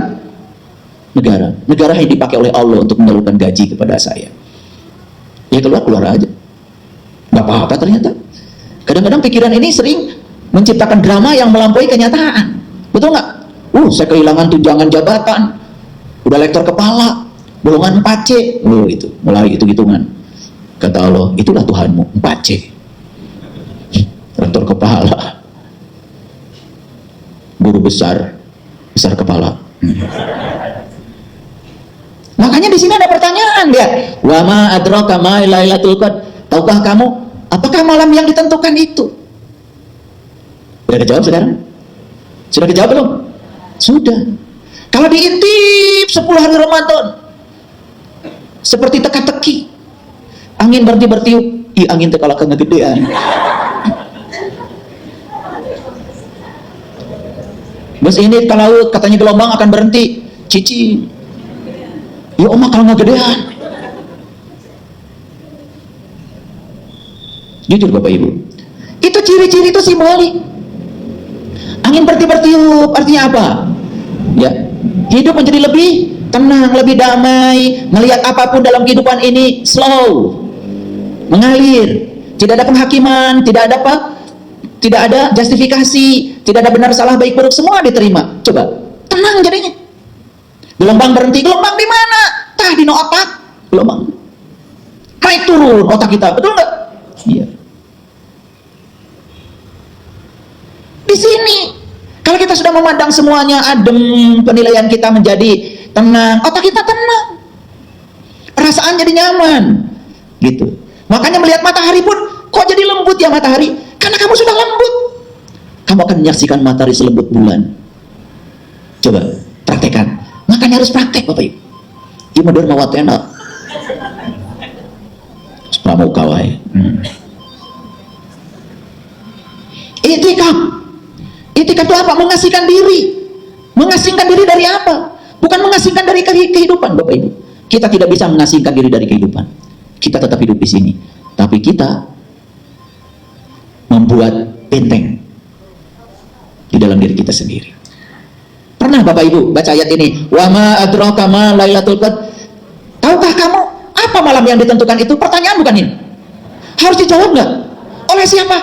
negara yang dipakai oleh Allah untuk menyalurkan gaji kepada saya. Ya keluar aja, nggak apa-apa. Ternyata kadang-kadang pikiran ini sering menciptakan drama yang melampaui kenyataan, betul nggak? Saya kehilangan tunjangan jabatan, udah lektor kepala, golongan 4C, itu mulai hitung-hitungan. Kata Allah, itulah Tuhanmu, 4C, rektor kepala, guru besar kepala. Makanya di sini ada pertanyaan, lihat. Wa ma adraka ma lailatul qadar. Tahukah kamu apakah malam yang ditentukan itu? Sudah kejawab sekarang? Sudah kejawab belum? Sudah. Kalau diintip 10 hari Ramadan, seperti teka-teki, angin bertiup, angin tekala kegedean. Bos ini kalau katanya gelombang akan berhenti, cici. Ya oma kalau ngegedean. Jujur Bapak Ibu, itu ciri-ciri itu simbolik. Angin bertiup artinya apa? Ya, hidup menjadi lebih tenang, lebih damai, melihat apapun dalam kehidupan ini slow, mengalir, tidak ada penghakiman, tidak ada justifikasi, tidak ada benar salah, baik buruk, semua diterima. Coba tenang jadinya. Gelombang berhenti, gelombang di mana? Tah di otak, gelombang naik turun otak kita, betul nggak? Iya. Di sini kalau kita sudah memandang semuanya adem, penilaian kita menjadi tenang, otak kita tenang. perasaan jadi nyaman gitu. Makanya melihat matahari pun kok jadi lembut ya matahari, karena kamu sudah lembut. Kamu akan menyaksikan matahari selembut bulan. Coba praktekkan. Makanya harus praktek Bapak Ibu. Ibu modern mawat enak pramuka wae. Itikaf itu apa? Mengasingkan diri. Mengasingkan diri dari apa? Bukan mengasingkan dari kehidupan Bapak Ibu. Kita tidak bisa mengasingkan diri dari kehidupan. Kita tetap hidup di sini, tapi kita membuat benteng di dalam diri kita sendiri. Pernah Bapak Ibu baca ayat ini? Wa ma adraka ma lailatul qadar. Tahukah kamu apa malam yang ditentukan itu? Pertanyaan bukan ini. Harus dijawab nggak? Oleh siapa?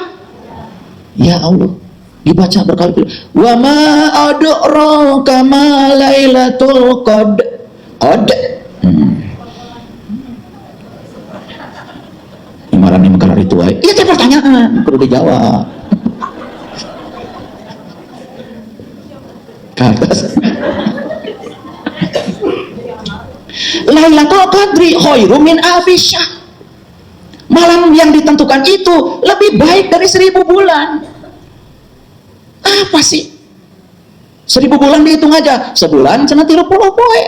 Ya Allah. Dibaca berkali-kali. Wa ma adraka ma lailatul qadar. Malam ini mengkarar itu aja. Iya, itu pertanyaan. Perlu dijawab. Ke atas. Lailatul Qadri khairum min alfi syahr. Malam yang ditentukan itu lebih baik dari 1000 bulan. Apa sih? 1000 bulan dihitung aja. Sebulan cenah 30 poe.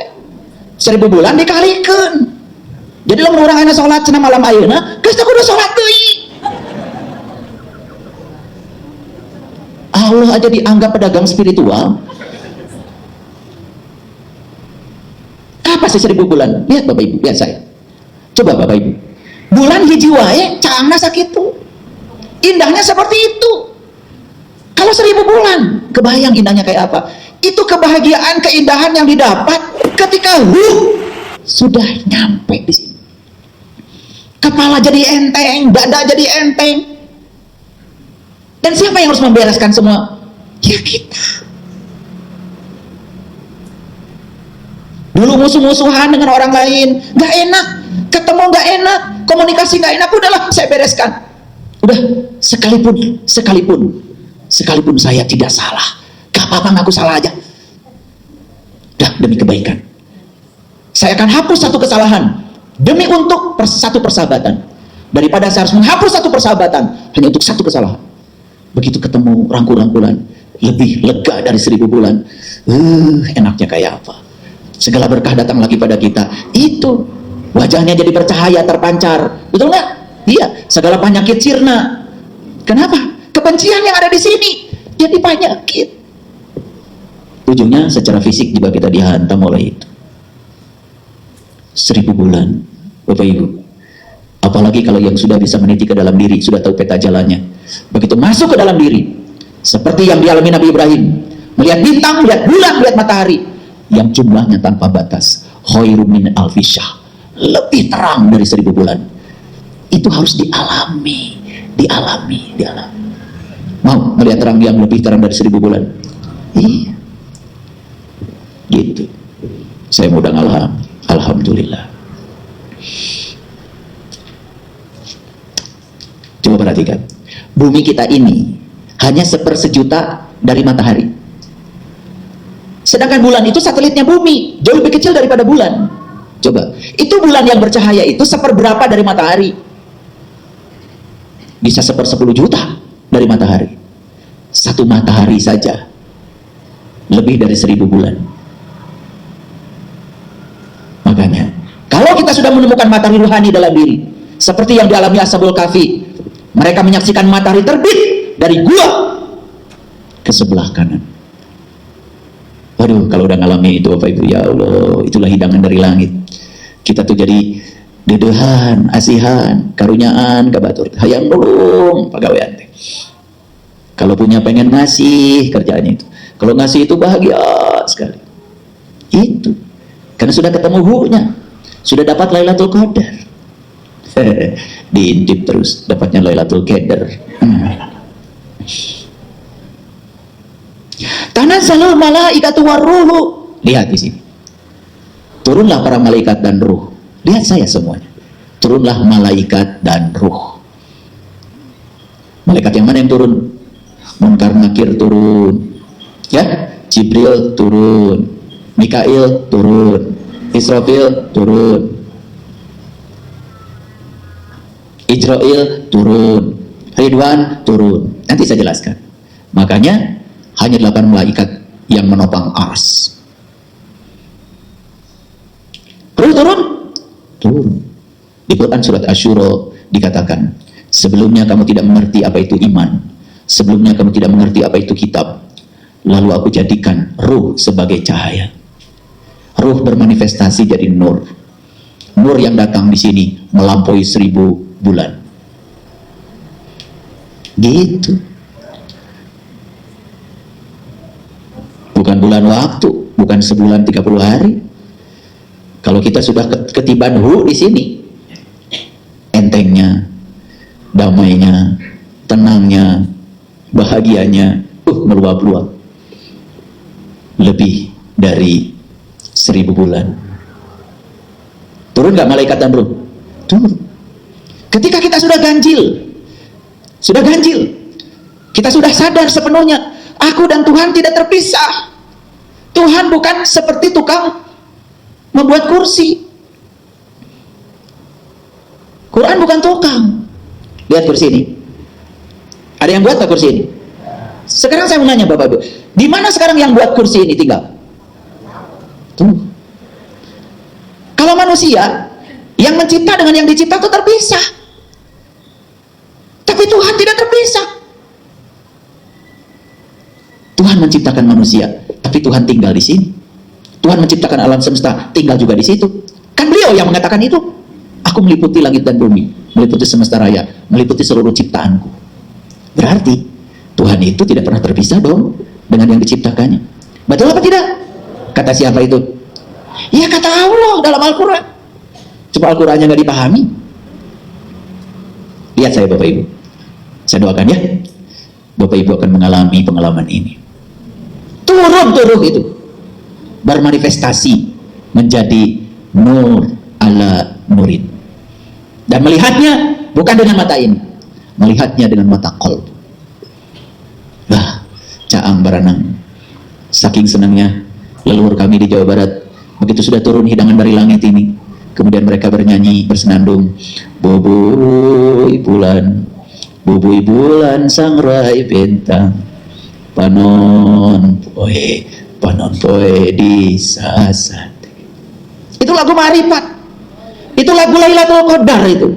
1000 bulan dikalikan. Jadi lamun urang aya salat cenah malam ayeuna, geus teh kudu salat deui. Allah aja dianggap pedagang spiritual. Apa sih 1000 bulan? Lihat Bapak Ibu, lihat saya. Coba Bapak Ibu. Bulan hiji wae caangna sakitu. Indahnya seperti itu. Kalau 1000 bulan, kebayang indahnya kayak apa? Itu kebahagiaan, keindahan yang didapat ketika sudah nyampe di sini. Kepala jadi enteng, dada jadi enteng. Dan siapa yang harus membereskan semua? Ya kita. Dulu musuh-musuhan dengan orang lain, gak enak, ketemu gak enak, komunikasi gak enak, udahlah saya bereskan. Udah, sekalipun saya tidak salah, gak apa-apa, ngaku salah aja. Udah, demi kebaikan. Saya akan hapus satu kesalahan demi untuk satu persahabatan, daripada saya harus menghapus satu persahabatan hanya untuk satu kesalahan. Begitu ketemu rangkul-rangkulan, lebih lega dari 1000 bulan. Enaknya kayak apa? Segala berkah datang lagi pada kita. Itu wajahnya jadi bercahaya, terpancar. Betul nggak? Iya. Segala penyakit sirna. Kenapa? Kebencian yang ada di sini jadi penyakit. Ujungnya secara fisik juga kita dihantam oleh itu. 1000 bulan, Bapak Ibu. Apalagi kalau yang sudah bisa meniti ke dalam diri, sudah tahu peta jalannya. Begitu masuk ke dalam diri, seperti yang dialami Nabi Ibrahim, melihat bintang, melihat bulan, melihat matahari, yang jumlahnya tanpa batas, khairum min alfi syahr, lebih terang dari 1000 bulan. Itu harus dialami. Mau melihat terang yang lebih terang dari 1000 bulan? Iya. Gitu. Saya mudah alhamdulillah. Coba perhatikan, bumi kita ini hanya 1/100.000 dari matahari. Sedangkan bulan itu satelitnya bumi, jauh lebih kecil daripada bulan. Coba, itu bulan yang bercahaya itu 1/berapa dari matahari? Bisa 1/10 juta dari matahari. Satu matahari saja lebih dari 1000 bulan. Makanya, kalau kita sudah menemukan matahari rohani dalam diri, seperti yang dialami Ashabul Kahfi, mereka menyaksikan matahari terbit dari gua ke sebelah kanan. Waduh, kalau udah ngalami itu Bapak Ibu, ya Allah, itulah hidangan dari langit. Kita tuh jadi dedehan, asihan, karunyaan, kabatur, hayang nulung pagawean teh. Kalau punya pengen ngasih, kerjaannya itu. Kalau ngasih itu bahagia sekali. Itu. Karena sudah ketemu hu-nya. Sudah dapat Lailatul Qadar. Diintip terus dapatnya Lailatul Qadar. Tanazzalul malaikatu warruhu. Lihat di sini. Turunlah para malaikat dan ruh. Lihat saya semuanya. Turunlah malaikat dan ruh. Malaikat yang mana yang turun? Munkar Nakir turun. Ya, Jibril turun. Mikail turun. Israfil turun. Israel turun, Ridwan turun. Nanti saya jelaskan. Makanya hanya 8 malaikat yang menopang ars. Ruh turun? Turun. Di Quran surat Asy-Syura dikatakan, sebelumnya kamu tidak mengerti apa itu iman, sebelumnya kamu tidak mengerti apa itu kitab, lalu aku jadikan ruh sebagai cahaya. Ruh bermanifestasi jadi nur. Nur yang datang di sini melampaui 1000 bulan. Gitu. Bukan bulan waktu, bukan sebulan 30 hari. Kalau kita sudah ketiban di sini, entengnya, damainya, tenangnya, bahagianya, meluap-luap. Lebih dari 1000 bulan. Turun nggak malaikat dan ruh? Turun. Ketika kita sudah ganjil, kita sudah sadar sepenuhnya, aku dan Tuhan tidak terpisah. Tuhan bukan seperti tukang membuat kursi. Quran bukan tukang. Lihat kursi ini. Ada yang buat tak kursi ini? Sekarang saya mau nanya Bapak Ibu, di mana sekarang yang buat kursi ini tinggal? Tuh. Kalau manusia yang mencipta dengan yang dicipta itu terpisah. Tapi Tuhan tidak terpisah. Tuhan menciptakan manusia, tapi Tuhan tinggal di sini. Tuhan menciptakan alam semesta, tinggal juga di situ. Kan beliau yang mengatakan itu. Aku meliputi langit dan bumi, meliputi semesta raya, meliputi seluruh ciptaanku. Berarti Tuhan itu tidak pernah terpisah dong dengan yang diciptakannya. Betul apa tidak? Kata siapa itu? Ya kata Allah dalam Al-Quran. Coba Al-Qurannya nggak dipahami. Lihat saya Bapak Ibu. Saya doakan ya, Bapak Ibu akan mengalami pengalaman ini. Turun itu bermanifestasi menjadi nur ala nurin, dan melihatnya bukan dengan mata ini, melihatnya dengan mata qalb. Caang Baranang, saking senangnya leluhur kami di Jawa Barat, begitu sudah turun hidangan dari langit ini, kemudian mereka bernyanyi bersenandung, bubui bulan sangrai bintang, panon poe di sasat. Itu lagu Ma'rifat, itu lagu Lailatul Qadar. Itu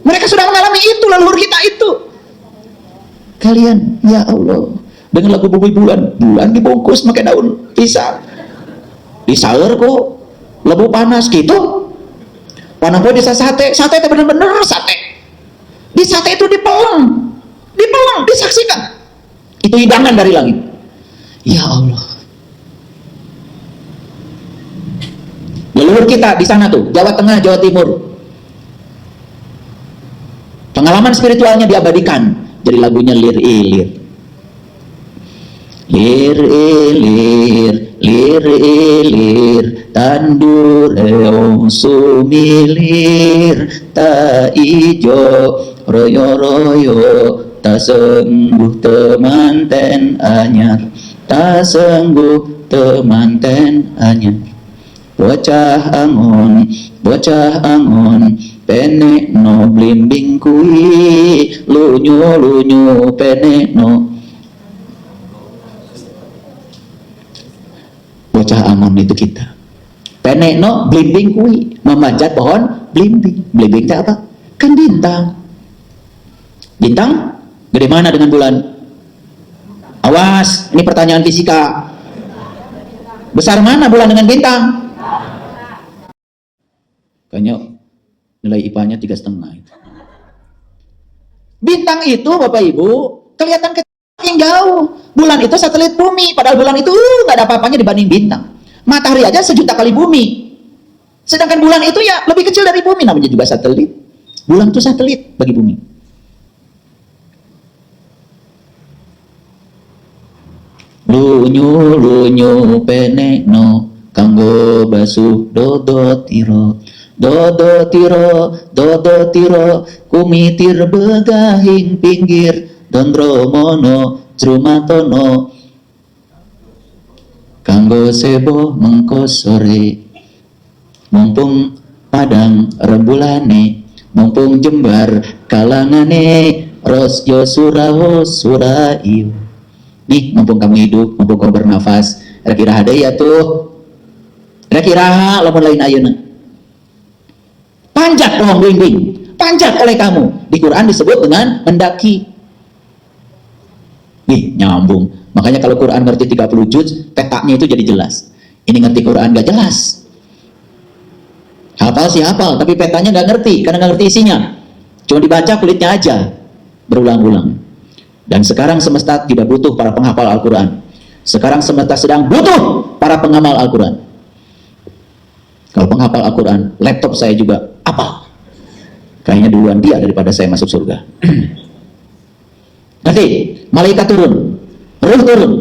mereka sudah mengalami itu, leluhur kita itu. Kalian ya Allah dengan lagu bubui bulan dibungkus pakai daun pisang, disaur kok lebu panas gitu, panas poe di sate itu bener-bener sate. Di sate itu dipeleng, disaksikan. Itu hidangan dari langit. Ya Allah. Leluhur kita di sana tuh, Jawa Tengah, Jawa Timur. Pengalaman spiritualnya diabadikan. Jadi lagunya lir-ilir. Lir-ilir, tandur eong sumilir, ta ijo royo-royo, ta sengguh temanten anyar, ta sengguh temanten anyar. Bocah angon, penek no blimbing kui, lunyu penek no. Bocah angon itu kita. Penek no blimbing kui, memanjat pohon blimbing. Blimbing itu apa? Kan bintang. Bintang gede mana dengan bulan? Awas, ini pertanyaan fisika. Besar mana bulan dengan bintang? Kayaknya nilai IPA-nya 3,5. Bintang itu Bapak Ibu kelihatan yang jauh. Bulan itu satelit bumi, padahal bulan itu nggak ada apa-apanya dibanding bintang. Matahari aja 1.000.000 kali bumi. Sedangkan bulan itu ya lebih kecil dari bumi, namanya juga satelit. Bulan itu satelit bagi bumi. Lunyu penek no kanggo basuh dodo tiro kumitir begahing pinggir dondromono crumatono kanggo sebo mengko sore mumpung padang rembulane mumpung jembar kalangane rosyo suraho surayu. Nih, mumpung kamu hidup, mumpung kamu bernafas, kira-kira ada ya tuh, kira-kira lamun lain ayeuna panjat pohon bimbing, panjat oleh kamu. Di Quran disebut dengan mendaki. Nih, nyambung. Makanya kalau Quran ngerti 30 juz, petanya itu jadi jelas. Ini ngerti Quran gak jelas. Hafal sih hafal, tapi petanya gak ngerti, karena gak ngerti isinya. Cuma dibaca kulitnya aja, berulang-ulang. Dan sekarang semesta tidak butuh para penghafal Al-Quran. Sekarang semesta sedang butuh para pengamal Al-Quran. Kalau penghafal Al-Quran, laptop saya juga apa? Kayaknya duluan dia daripada saya masuk surga. Nanti malaikat turun, ruh turun.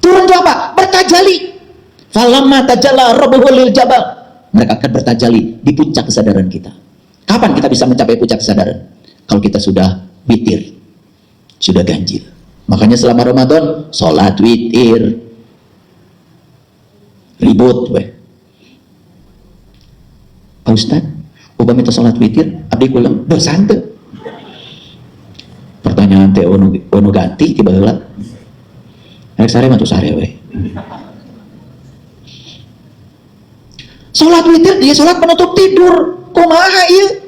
Turun itu apa? Bertajali. Falamma tajalla rabbuhu lil jabal. Mereka akan bertajali di puncak kesadaran kita. Kapan kita bisa mencapai puncak kesadaran? Kalau kita sudah witir, sudah ganjil. Makanya selama Ramadan sholat witir, ribut weh. Pak Ustaz, upami itu sholat witir, abdi kulang dosa teu. Pertanyaan teh ono ganti tiba heula. Rek sare mah tuh sare we. Salat witir dia salat penutup tidur. Kumaha ieu?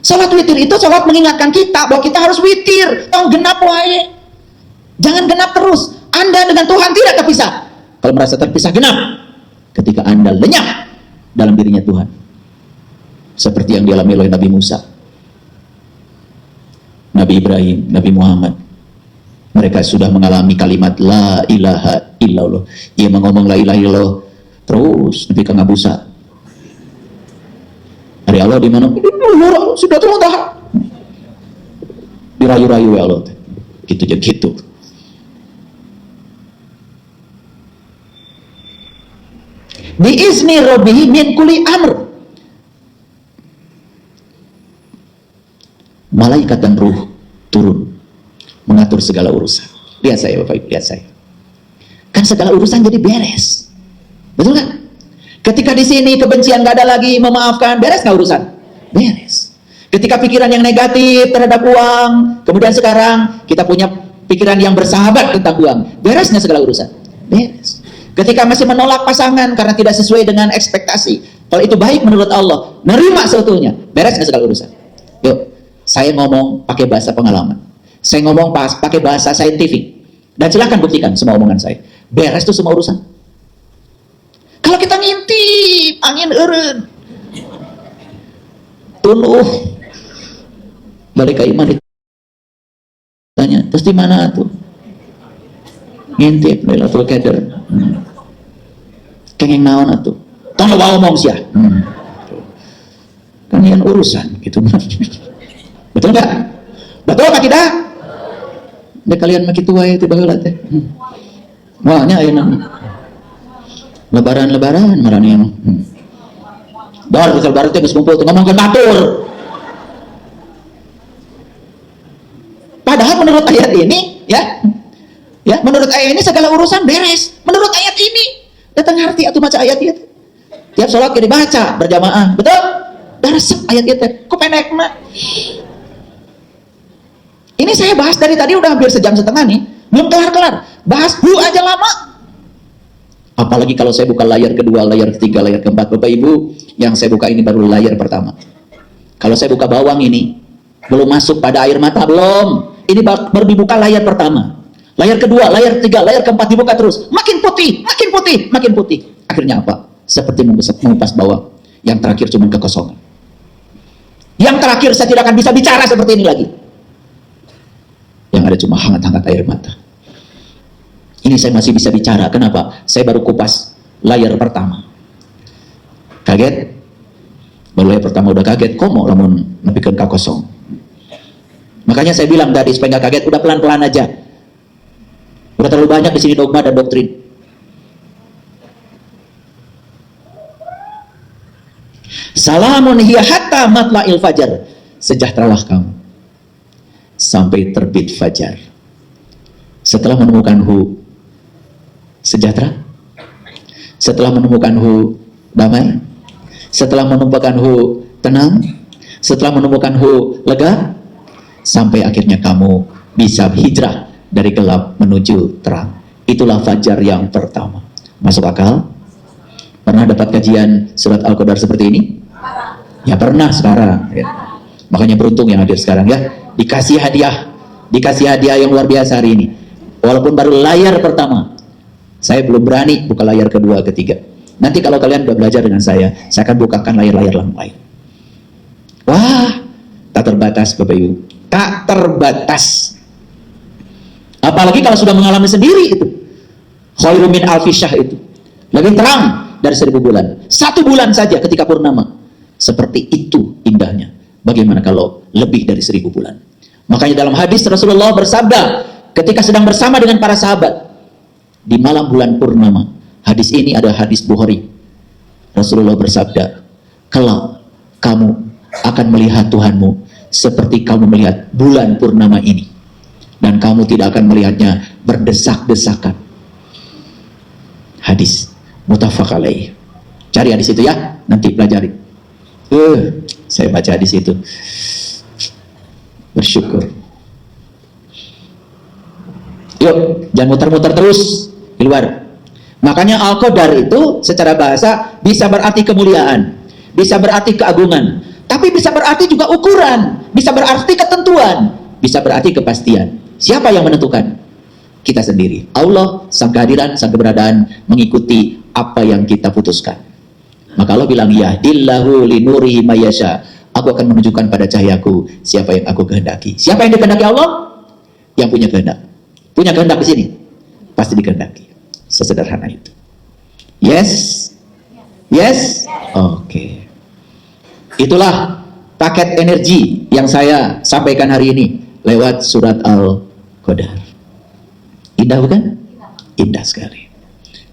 Salat witir itu salat mengingatkan kita bahwa kita harus witir. Tong genap wae. Jangan genap terus. Anda dengan Tuhan tidak terpisah. Kalau merasa terpisah, genap. Ketika Anda lenyap dalam dirinya Tuhan. Seperti yang dialami oleh Nabi Musa, Nabi Ibrahim, Nabi Muhammad. Mereka sudah mengalami kalimat la ilaha illallah. Ia mengomong la ilaha illallah terus Nabi kang ngabusa. Hari Allah di mana? Sudah terus dah. Dirayu-rayu ya Allah. Gitu aja gitu. Bi izni rabbihi min kulli amr. Malaikat dan ruh turun mengatur segala urusan. Lihat saya Bapak Ibu, lihat saya. Kan segala urusan jadi beres. Betul kan? Ketika di sini kebencian gak ada lagi, memaafkan, beres nggak urusan? Beres. Ketika pikiran yang negatif terhadap uang, kemudian sekarang kita punya pikiran yang bersahabat tentang uang, beres nggak segala urusan? Beres. Ketika masih menolak pasangan karena tidak sesuai dengan ekspektasi, kalau itu baik menurut Allah, nerima seutuhnya, beres nggak segala urusan? Yuk, saya ngomong pakai bahasa pengalaman, saya ngomong pakai bahasa saintifik, dan silahkan buktikan semua omongan saya. Beres tuh semua urusan. Kalau kita ngintip angin eureun, tunuh balik ke iman ditanya, terus di mana tuh? Ngintip Lailatul Qadar. Kenging naon atuh? Tong loba omong sia. Kan yang urusan gitu. Betul enggak? Betul apa tidak? Dek kalian maki tua itu baheula teh. Wahnya ayeuna. Lebaran marane mah. Dor bisa lebaran teh geus kumpul teh ngomongkeun batur. Padahal menurut ayat ini, ya, menurut ayat ini segala urusan beres. Menurut ayat ini, datang ngerti atau baca ayat itu. Tiap sholat kita dibaca berjamaah, betul? Dah resep ayat itu. Ku pendek mah. Ini saya bahas dari tadi udah hampir sejam setengah nih, belum kelar-kelar. Bahas aja lama. Apalagi kalau saya buka layar kedua, layar ketiga, layar keempat. Bapak Ibu, yang saya buka ini baru layar pertama. Kalau saya buka bawang ini, belum masuk pada air mata, belum. Ini baru dibuka layar pertama. Layar kedua, layar ketiga, layar keempat dibuka terus. Makin putih, makin putih, makin putih. Akhirnya apa? Seperti mengupas bawang. Yang terakhir cuma kekosongan. Yang terakhir saya tidak akan bisa bicara seperti ini lagi. Yang ada cuma hangat-hangat air mata. Ini saya masih bisa bicara. Kenapa? Saya baru kupas layar pertama. Kaget? Baru layar pertama udah kaget. Komo lamun nepikeun ka kosong. Makanya saya bilang tadi supaya nggak kaget, udah pelan-pelan aja. Udah terlalu banyak di sini dogma dan doktrin. Salamun hiya hatta matla'il fajar. Sejahteralah kamu sampai terbit fajar. Setelah menemukan sejahtera. Setelah menemukan damai. Setelah menemukan tenang. Setelah menemukan lega, sampai akhirnya kamu bisa hijrah dari gelap menuju terang. Itulah fajar yang pertama. Masuk akal? Pernah dapat kajian surat Al-Qadar seperti ini? Ya pernah sekarang. Ya. Makanya beruntung yang hadir sekarang ya. Dikasih hadiah yang luar biasa hari ini. Walaupun baru layar pertama, saya belum berani buka layar kedua, ketiga. Nanti kalau kalian sudah belajar dengan saya akan bukakan layar-layar lain. Wah, tak terbatas Bapak Ibu, tak terbatas. Apalagi kalau sudah mengalami sendiri itu. Khairu min alfi syahr itu. Lebih terang dari 1000 bulan. 1 bulan saja ketika purnama. Seperti itu indahnya. Bagaimana kalau lebih dari 1000 bulan? Makanya dalam hadis Rasulullah bersabda ketika sedang bersama dengan para sahabat di malam bulan purnama. Hadis ini adalah hadis Bukhari. Rasulullah bersabda, kelak kamu akan melihat Tuhanmu seperti kamu melihat bulan purnama ini, dan kamu tidak akan melihatnya berdesak-desakan. Hadis muttafaq alaih. Cari hadis itu ya, nanti pelajari. Saya baca hadis itu, bersyukur. Yuk, jangan muter-muter terus di luar. Makanya Al-Qadar itu secara bahasa bisa berarti kemuliaan, bisa berarti keagungan, tapi bisa berarti juga ukuran, bisa berarti ketentuan, bisa berarti kepastian. Siapa yang menentukan? Kita sendiri. Allah, sang kehadiran, sang keberadaan mengikuti apa yang kita putuskan. Maka Allah bilang, yahdillahu linurihi mayyasha. Aku akan menunjukkan pada cahayaku siapa yang aku kehendaki. Siapa yang dikehendaki Allah? Yang punya kehendak. Punya kehendak di sini, pasti dikehendaki. Sesederhana itu. Yes? Yes? Oke. Itulah paket energi yang saya sampaikan hari ini lewat surat Al-Qadar. Indah bukan? Indah sekali.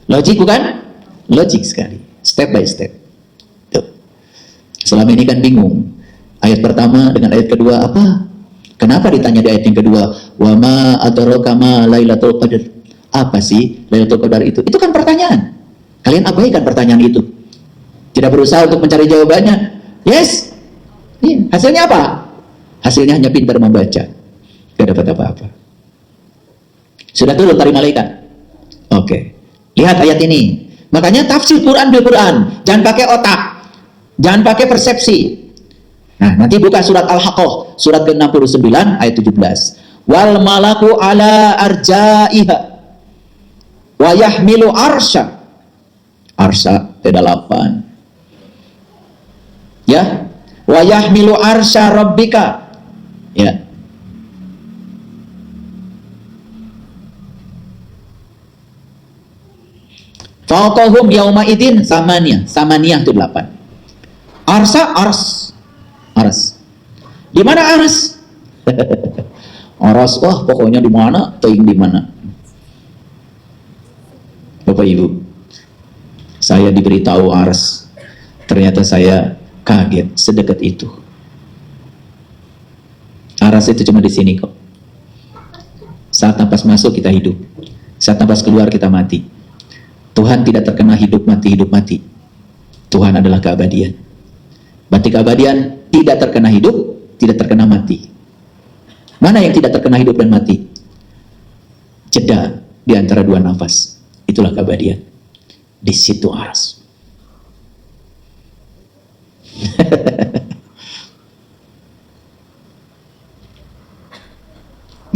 Logik bukan? Logik sekali. Step by step. Tuh. Selama ini kan bingung. Ayat pertama dengan ayat kedua apa? Kenapa ditanya di ayat yang kedua? Wa ma adraka ma Lailatul Qadar? Apa sih Lailatul Qadar itu? Itu kan pertanyaan. Kalian abaikan pertanyaan itu. Tidak berusaha untuk mencari jawabannya. Yes. Hasilnya apa? Hasilnya hanya pintar membaca. Gak dapat apa-apa. Sudah turun dari malaikat. Oke. Lihat ayat ini. Makanya tafsir Quran bil Quran. Jangan pakai otak. Jangan pakai persepsi. Nah, nanti buka surat Al-Haqqah. Surat ke-69 ayat 17. Wal malaku ala arja'iha. Wa yahmilu arsya. Arsya beda 8. Ya. Wa yahmilu arsya rabbika. Ya. Fauqahum yauma idin samaniyah itu 8. Ars. Di mana ars? Ars, wah pokoknya di mana? Teing di mana? Bapak Ibu, saya diberitahu ars. Ternyata saya kaget sedekat itu. Ars itu cuma di sini kok. Saat napas masuk kita hidup, saat napas keluar kita mati. Tuhan tidak terkena hidup mati. Tuhan adalah keabadian. Berarti keabadian tidak terkena hidup, tidak terkena mati. Mana yang tidak terkena hidup dan mati? Jeda di antara dua nafas. Itulah keabadian. Di situ ars.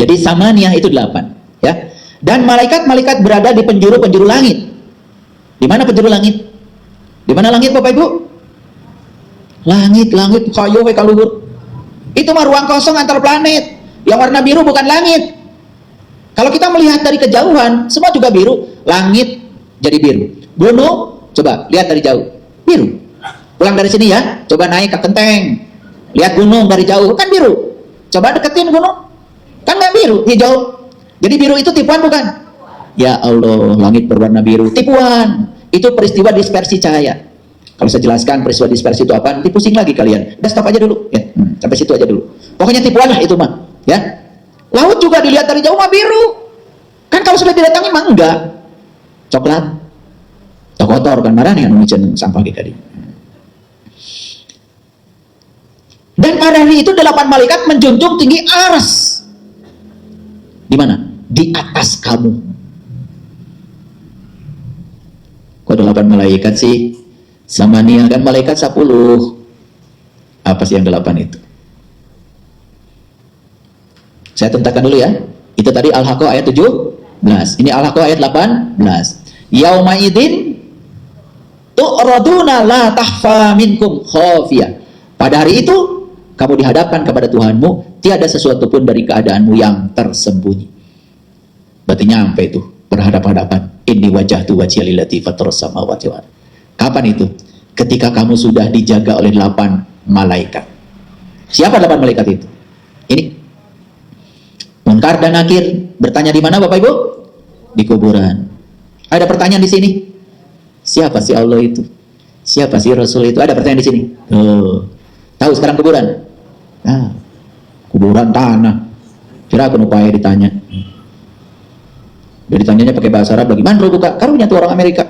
Jadi samaniyah itu 8, ya. Dan malaikat-malaikat berada di penjuru-penjuru langit. Di mana penjuru langit? Di mana langit Bapak Ibu? Langit kayu we kaluhur. Itu mah ruang kosong antar planet. Yang warna biru bukan langit. Kalau kita melihat dari kejauhan, semua juga biru. Langit jadi biru. Gunung, coba lihat dari jauh, biru. Pulang dari sini ya, coba naik ke Kenteng. Lihat gunung dari jauh, kan biru. Coba deketin gunung, kan nggak biru, hijau. Jadi biru itu tipuan bukan? Ya Allah, langit berwarna biru, tipuan. Itu peristiwa dispersi cahaya. Kalau saya jelaskan peristiwa dispersi itu apa, nanti pusing lagi kalian. Udah stop aja dulu, ya. Sampai situ aja dulu. Pokoknya tipuan lah itu mah, ya. Laut juga dilihat dari jauh mah biru. Kan kalau sudah didatangi mah enggak. Coklat, kotor kan marah nih anu sampah kayak tadi. Dan pada hari itu 8 malaikat menjunjung tinggi ars. Di mana? Di atas kamu. Kok ada 8 malaikat sih? Sama nia kan malaikat 10. Apa sih yang 8 itu? Saya tentangkan dulu ya. Itu tadi Al-Haqqah ayat 17. Ini Al-Haqqah ayat 18. Yauma idzin tu'raduna la tahfa minkum khafiyah. Pada hari itu kamu dihadapkan kepada Tuhanmu, tiada sesuatu pun dari keadaanmu yang tersembunyi. Berarti nyampe itu berhadapan-hadapan. Inni wajhtu wajhiya lillati fataras samawati wal ardh. Kapan itu? Ketika kamu sudah dijaga oleh 8 malaikat. Siapa 8 malaikat itu? Ini Munkar dan Nakir bertanya di mana Bapak Ibu? Di kuburan. Ada pertanyaan di sini. Siapa sih Allah itu? Siapa sih Rasul itu? Ada pertanyaan di sini. Tahu sekarang kuburan? Kuburan tanah. Kira aku upaya ditanya. Dia ditanyanya pakai bahasa Arab lagi. Man buka karunya tuh orang Amerika.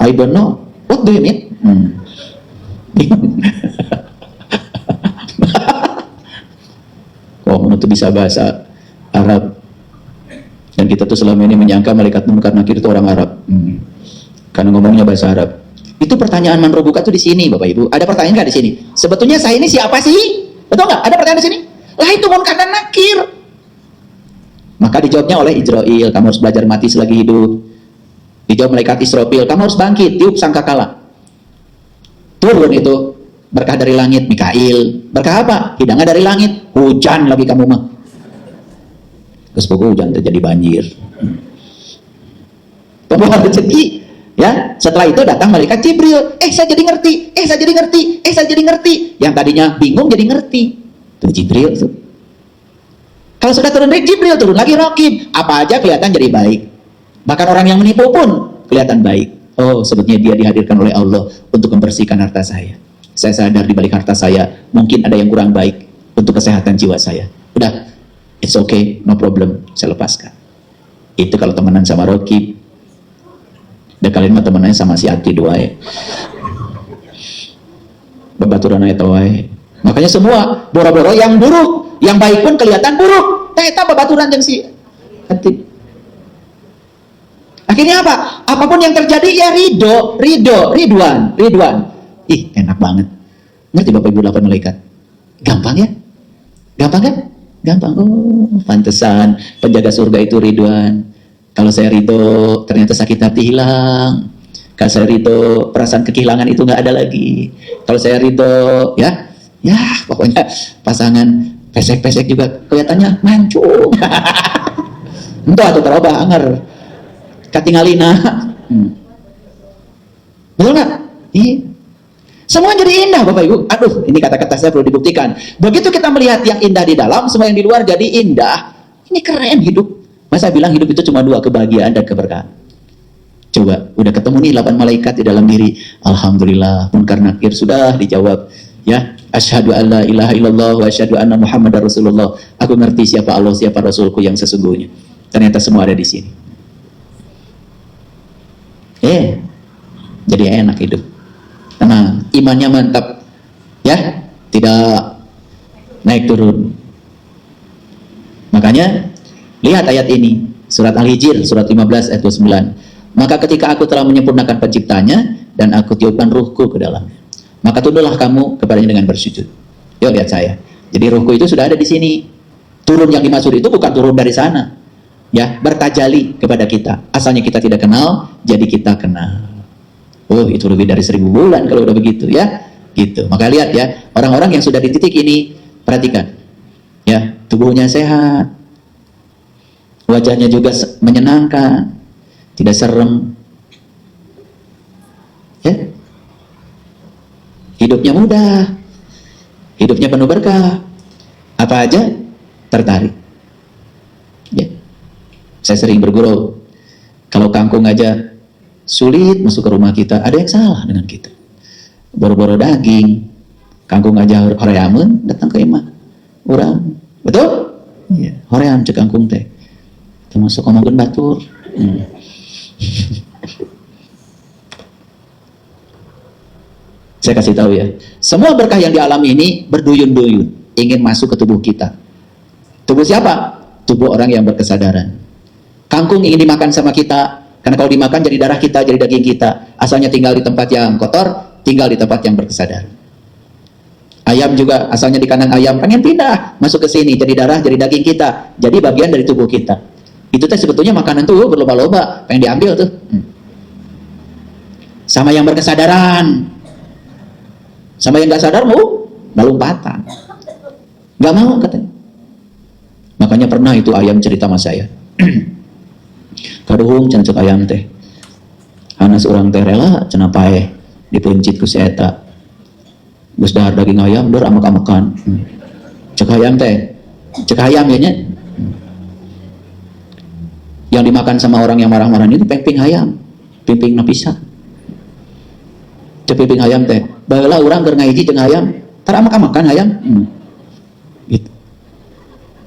I don't know. What do you mean? Kok menurut bisa bahasa Arab? Dan kita tuh selama ini menyangka malaikat Munkar Nakir itu orang Arab. Karena ngomongnya bahasa Arab. Itu pertanyaan man buka tuh di sini, Bapak Ibu. Ada pertanyaan nggak di sini? Sebetulnya saya ini siapa sih? Betul nggak? Ada pertanyaan di sini? Lah itu Munkar dan Nakir. Maka dijawabnya oleh Israel, kamu harus belajar mati selagi hidup. Dijawab malaikat Israfil, kamu harus bangkit, tiup sangkakala. Turun itu berkah dari langit, Mikail. Berkah apa? Hidangan dari langit. Hujan lagi kamu mah. Terus pokoknya hujan terjadi banjir. Pembawa rezeki. Ya, setelah itu datang malaikat Jibril. Saya jadi ngerti. Saya jadi ngerti. Saya jadi ngerti. Yang tadinya bingung jadi ngerti. Itu Jibril tuh. Kalau sudah turun dari Jibril, turun lagi Raqib. Apa aja kelihatan jadi baik. Bahkan orang yang menipu pun kelihatan baik. Oh, sebetulnya dia dihadirkan oleh Allah untuk membersihkan harta saya. Saya sadar di balik harta saya mungkin ada yang kurang baik untuk kesehatan jiwa saya. Udah, it's okay, no problem, saya lepaskan. Itu kalau temenan sama Raqib. Dan kalian mah temenannya sama si Ati doai. Babaturan ayat doai. Makanya semua boro-boro yang buruk, yang baik pun kelihatan buruk. Eta babaturan yang si Ati. Akhirnya apa? Apapun yang terjadi ya ridwan. Ih, enak banget. Ngerti Bapak Ibu 8 malaikat? Gampang ya? Gampang kan? Gampang. Oh, pantesan penjaga surga itu ridwan. Kalau saya ridho, ternyata sakit hati hilang. Kalau saya ridho, perasaan kehilangan itu nggak ada lagi. Kalau saya ridho, ya pokoknya pasangan pesek-pesek juga kelihatannya mancung. Entah atau terobah anger. Katingalina. Betul nggak? Iya. Semua jadi indah Bapak Ibu. Aduh, ini kata-kata saya perlu dibuktikan. Begitu kita melihat yang indah di dalam, semua yang di luar jadi indah. Ini keren hidup. Masa bilang hidup itu cuma 2, kebahagiaan dan keberkahan. Coba, udah ketemu nih 8 malaikat di dalam diri. Alhamdulillah, Munkar Nakir sudah dijawab. Ya, asyhadu an la ilaha illallah wa asyhadu anna Muhammadar Rasulullah. Aku ngerti siapa Allah, siapa Rasulku yang sesungguhnya. Ternyata semua ada di sini. Jadi enak hidup. Tenang, imannya mantap. Ya, tidak naik turun. Makanya lihat ayat ini, surat Al-Hijr, surat 15 ayat 29. Maka ketika aku telah menyempurnakan penciptanya dan aku tiupkan ruhku ke dalamnya, maka tunduklah kamu kepadanya dengan bersujud. Yuk lihat saya. Jadi ruhku itu sudah ada di sini. Turun yang dimaksud itu bukan turun dari sana. Ya, bertajali kepada kita. Asalnya kita tidak kenal, jadi kita kenal. Oh, itu lebih dari 1000 bulan kalau udah begitu ya. Gitu. Maka lihat ya, orang-orang yang sudah di titik ini, perhatikan. Ya, tubuhnya sehat. Wajahnya juga menyenangkan. Tidak serem. Ya. Hidupnya mudah. Hidupnya penuh berkah. Apa aja tertarik. Ya. Saya sering bergurau. Kalau kangkung aja sulit masuk ke rumah kita, ada yang salah dengan kita. Boro-boro daging, kangkung aja horeamun datang ke imah. Urang. Betul? Iya, hoream cek kangkung teh. Termasuk ngomongin batur. Saya kasih tahu ya, semua berkah yang dialami ini berduyun-duyun ingin masuk ke tubuh kita. Tubuh siapa? Tubuh orang yang berkesadaran. Kangkung ingin dimakan sama kita, karena kalau dimakan jadi darah kita, jadi daging kita. Asalnya tinggal di tempat yang kotor, tinggal di tempat yang berkesadaran. Ayam juga asalnya di kandang ayam, pengen pindah masuk ke sini, jadi darah, jadi daging kita, jadi bagian dari tubuh kita. Itu teh sebetulnya makanan tuh berlomba-lomba, pengen diambil tuh. Sama yang berkesadaran. Sama yang gak sadar mau lompatan, gak mau katanya. Makanya pernah itu ayam cerita sama saya, kaduhung cenah cek ayam teh, anas orang teh rela cenah paeh dipencit ku si eta, geus dahar daging ayam dor amek-amekan. Cek ayam teh, cek ayam ya nya. Yang dimakan sama orang yang marah-marah itu pemping ayam, pimping napisah. Pimping ayam teh, baheula urang keur ngahiji jeung ayam, tar amek-amekan ayam. Gitu.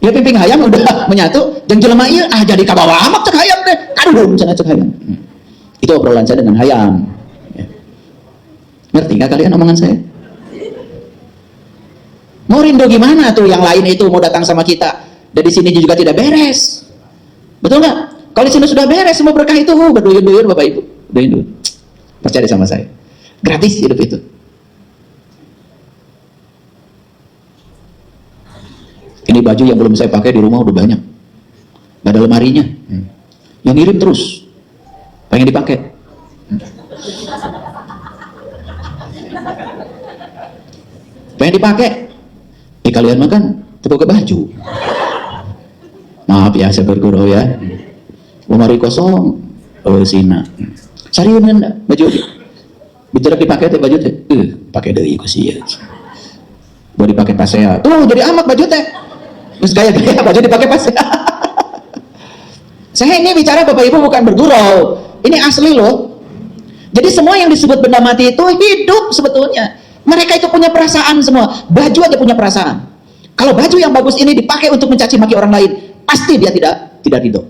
Ya pimping ayam udah menyatu, jeung jelema ieu jadi kabawa amak cek ayam teh. Aduh, cenah cek ayam. Itu obrolan saya dengan ayam. Ya. Ngerti nggak kalian omongan saya? Mau rindu gimana tuh yang lain itu mau datang sama kita, dan di sini juga tidak beres. Betul nggak? Kalau di sini sudah beres semua berkah itu, berduyun-duyun Bapak Ibu. Berduyun-duyun. Percaya sama saya. Gratis hidup itu. Ini baju yang belum saya pakai di rumah udah banyak. Gak ada lemarinya. Yang ngirim terus. Pengen dipakai. Pengen dipakai. Kalian makan pakai baju. Maaf ya, saya bergurau ya. Lemari kosong. Sina. Sariun baju. Bicara dipakai teh baju teh, pakai deui ku sia. Mau dipakai pasea. Tuh jadi amat baju teh. Terus gaya-gaya baju dipakai pasea. Saya ini bicara Bapak Ibu bukan bergurau. Ini asli loh. Jadi semua yang disebut benda mati itu hidup sebetulnya. Mereka itu punya perasaan semua. Baju aja punya perasaan. Kalau baju yang bagus ini dipakai untuk mencaci maki orang lain, pasti dia tidak ridho.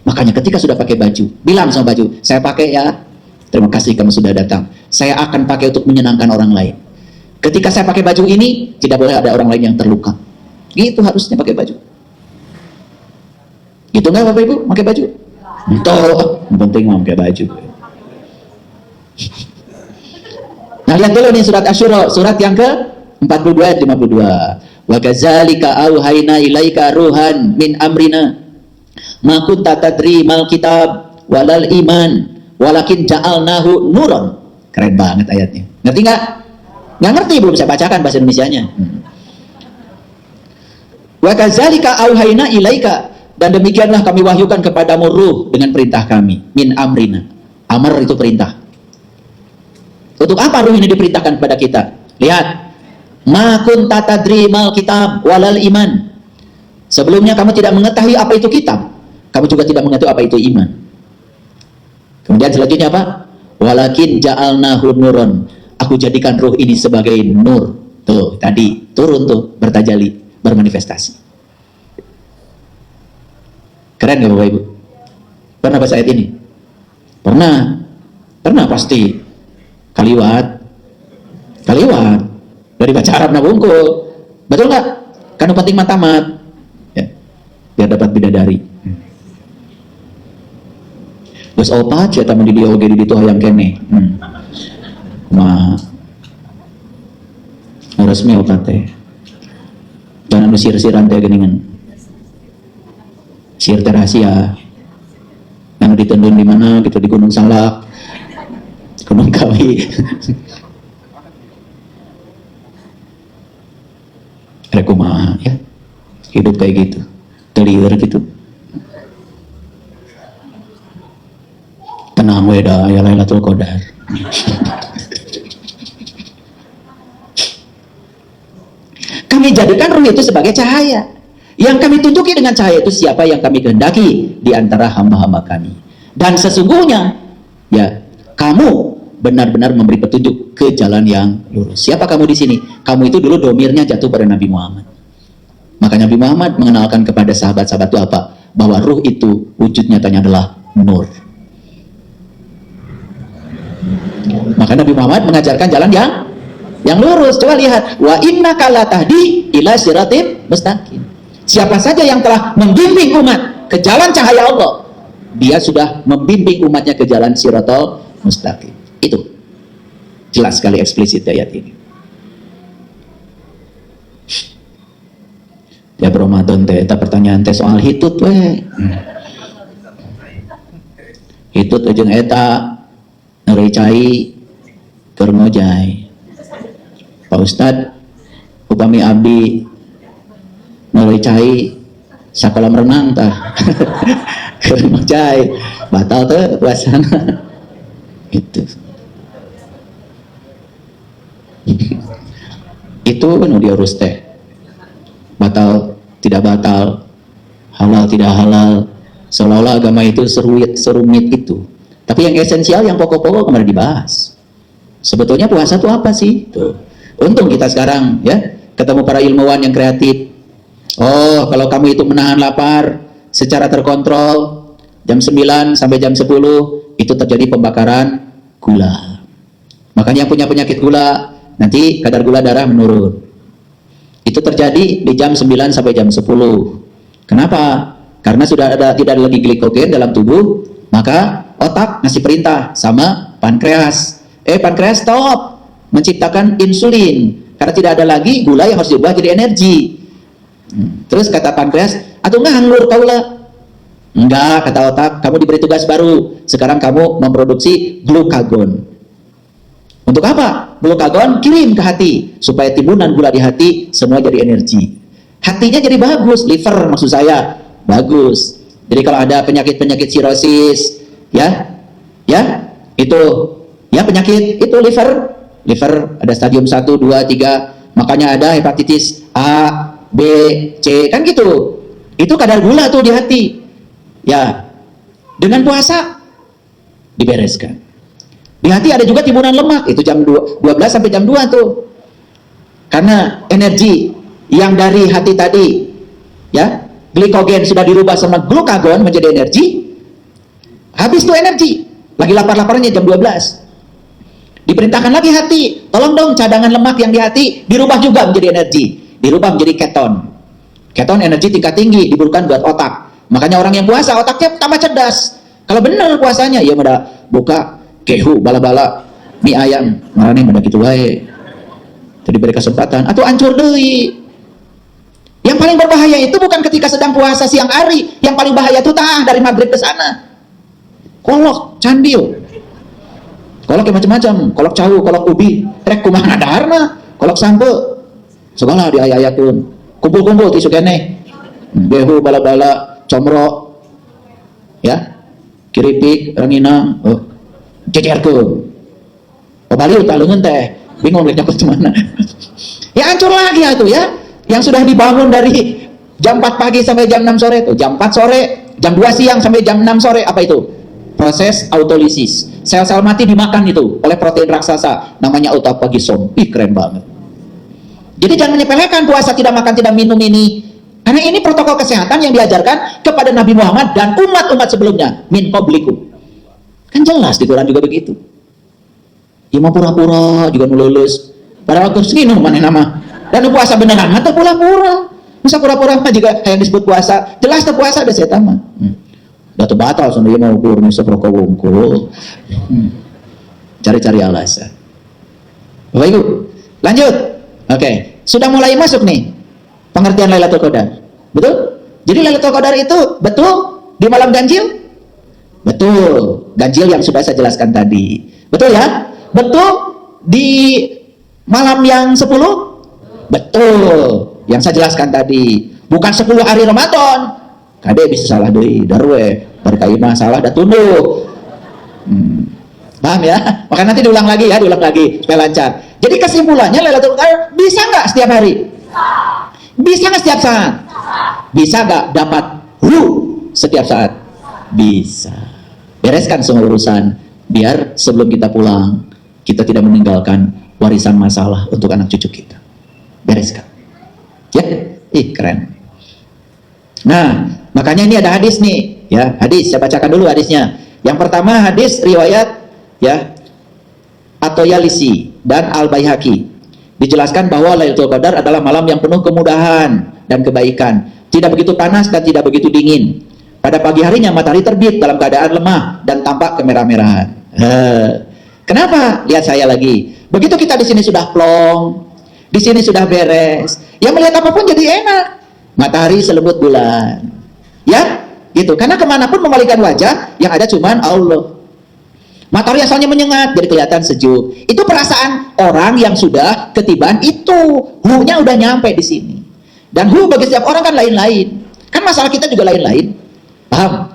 Makanya ketika sudah pakai baju, bilang sama baju, saya pakai ya. Terima kasih kamu sudah datang. Saya akan pakai untuk menyenangkan orang lain. Ketika saya pakai baju ini, tidak boleh ada orang lain yang terluka. Gitu harusnya pakai baju. Gitu nggak Bapak Ibu? Pakai baju? Betul. Yang penting mau pakai baju. Nah lihat dulu nih surat Asy-Syura, surat yang ke 42 ayat 52. Wa kadzalika auhayna ilaika ruhan min amrina ma kunta tadri mal kitab walal iman walakin ja'alnahu nuron. Keren banget ayatnya. Ngerti nggak? Nggak ngerti, belum saya bacakan bahasa Indonesianya. Wa kadzalika auhayna ilaika, dan demikianlah kami wahyukan kepadamu ruh dengan perintah kami. Min amrina. Amr itu perintah. Untuk apa ruh ini diperintahkan kepada kita? Lihat. Ma kunta tadri mal kitab walal iman. Sebelumnya kamu tidak mengetahui apa itu kitab. Kamu juga tidak mengetahui apa itu iman. Kemudian selanjutnya apa? Walakin ja'alnahu nuron. Aku jadikan ruh ini sebagai nur. Tuh, tadi turun tuh, bertajali, bermanifestasi. Keren gak Bapak Ibu? Pernah baca ayat ini? Pernah. Pernah pasti. Kaliwat. Dari baca Arab nabungkul. Betul nggak? Kan penting matamat. Ya. Biar dapat bidadari. Terus opat saya tamu di dia oge di itu hayang kene. Resmi opat teh. Jangan sir-siran teh geuningan. Sir teh rahasia. Yang ditendun di mana gitu, di Gunung Salak, Gunung Kawi. Kumaha ya, hidup kayak gitu, telir gitu. Tenang weda ya Lailatul Qadar. Kami jadikan ruh itu sebagai cahaya. Yang kami tunjuki dengan cahaya itu siapa yang kami kehendaki di antara hamba-hamba kami. Dan sesungguhnya ya kamu benar-benar memberi petunjuk ke jalan yang lurus. Siapa kamu di sini? Kamu itu dulu domirnya jatuh pada Nabi Muhammad. Maka Nabi Muhammad mengenalkan kepada sahabat-sahabat itu apa? Bahwa ruh itu wujud nyatanya adalah nur. Maka Maka Nabi Muhammad mengajarkan jalan yang lurus. Coba lihat, wa innaka latahdi ila siratim mustaqim. Siapa saja yang telah membimbing umat ke jalan cahaya Allah, dia sudah membimbing umatnya ke jalan siratal mustaqim. Itu jelas sekali eksplisit ayat ini. Ya Ramadan teh, pertanyaan teh soal hitut we. Hitut jeung eta ngerecai keur ngojay. Pak Ustad, upami abdi ngerecai sakolam renang tah. Keur ngojay, batal teh puasana. Itu. Itu nu diurus teh. Batal tidak batal, halal tidak halal, seolah-olah agama itu serumit itu. Tapi yang esensial, yang pokok-pokok kemarin dibahas. Sebetulnya puasa itu apa sih? Tuh. Untung kita sekarang ya ketemu para ilmuwan yang kreatif. Oh, kalau kamu itu menahan lapar secara terkontrol jam 9 sampai jam 10 itu terjadi pembakaran gula. Makanya yang punya penyakit gula nanti kadar gula darah menurun. Itu terjadi di jam 9 sampai jam 10. Kenapa? Karena sudah tidak ada lagi glikogen dalam tubuh, maka otak ngasih perintah sama pankreas. Pankreas stop menciptakan insulin karena tidak ada lagi gula yang harus diubah jadi energi. Terus kata pankreas, "Atuh nganggur kaula." Enggak, kata otak, "Kamu diberi tugas baru. Sekarang kamu memproduksi glukagon." Untuk apa? Glukagon kirim ke hati supaya timbunan gula di hati semua jadi energi. Hatinya jadi bagus, liver maksud saya bagus. Jadi kalau ada penyakit sirosis, ya itu ya penyakit itu liver ada stadium 1, 2, 3, makanya ada hepatitis A, B, C, kan gitu. Itu kadar gula tuh di hati. Ya, dengan puasa dibereskan. Di hati ada juga timbunan lemak, itu jam 12 sampai jam 2 tuh. Karena energi yang dari hati tadi, ya, glikogen sudah dirubah sama glukagon menjadi energi. Habis tuh energi, lagi lapar-laparnya jam 12. Diperintahkan lagi hati, tolong dong cadangan lemak yang di hati dirubah juga menjadi energi, dirubah menjadi keton. Keton energi tingkat tinggi dibutuhkan buat otak. Makanya orang yang puasa otaknya tambah cerdas. Kalau benar puasanya, ya udah buka kehu bala-bala mie ayam marane pada gitu wae. Jadi beri kesempatan atau ancur deui. Yang paling berbahaya itu bukan ketika sedang puasa siang hari, yang paling bahaya itu dari maghrib ke sana. Kolok, candil. Kolok yang macam-macam, kolok cawu, kolok ubi, rek kumaha daharna, kolok sampe. Segala diaya-ayakeun. Kumpul-kumpul tisu keneh. Behu bala-bala, comro. Ya. Kiripik, ranginang, cecerkeun. Baliut leungeun teh, bingung rek nyokot mana. Ya hancur lagi atuh ya. Yang sudah dibangun dari jam 4 pagi sampai jam 6 sore tuh, jam 4 sore, jam 2 siang sampai jam 6 sore, apa itu? Proses autolisis. Sel-sel mati dimakan itu oleh protein raksasa, namanya autophagisome. Ih, keren banget. Jadi jangan menyepelekan puasa tidak makan tidak minum ini. Karena ini protokol kesehatan yang diajarkan kepada Nabi Muhammad dan umat-umat sebelumnya, min qablikum. Kan jelas di Quran juga begitu. Ya mau pura-pura juga lulus. Pada waktu segini mana nama. Dan puasa beneran, atau pura-pura. Masa pura-pura mah juga yang disebut puasa. Jelas tuh puasa ada setan mah. Udah tuh batal sebenarnya mau ukur misa rokok wungkul. Cari-cari alasan. Bapak Ibu, lanjut. Oke, sudah mulai masuk nih pengertian Lailatul Qadar. Betul? Jadi Lailatul Qadar itu betul di malam ganjil? Betul. Ganjil yang sudah saya jelaskan tadi. Betul ya? Betul di malam yang 10? Betul. Yang saya jelaskan tadi. Bukan 10 hari Ramadan. Kade bisa salah deui darwe. Berkai mah salah dah tunduk. Paham ya? Maka nanti diulang lagi ya, diulang lagi supaya lancar. Jadi kesimpulannya Lailatul Qadar bisa nggak setiap hari? Bisa nggak setiap saat? Bisa nggak dapat setiap saat? Bisa. Bereskan semua urusan biar sebelum kita pulang kita tidak meninggalkan warisan masalah untuk anak cucu kita. Bereskan. Ya, keren. Nah, makanya ini ada hadis nih, ya, hadis saya bacakan dulu hadisnya. Yang pertama hadis riwayat ya At-Toyalisi dan Al-Baihaqi dijelaskan bahwa Lailatul Qadar adalah malam yang penuh kemudahan dan kebaikan, tidak begitu panas dan tidak begitu dingin. Pada pagi harinya matahari terbit dalam keadaan lemah dan tampak kemerah-merahan. Kenapa? Lihat saya lagi. Begitu kita di sini sudah plong, di sini sudah beres, yang melihat apapun jadi enak. Matahari selembut bulan, ya, gitu. Karena kemanapun memalingkan wajah, yang ada cuman Allah. Matahari asalnya menyengat, jadi kelihatan sejuk. Itu perasaan orang yang sudah ketiban itu. Hu-nya udah nyampe di sini. Dan hu bagi setiap orang kan lain-lain. Kan masalah kita juga lain-lain. Paham?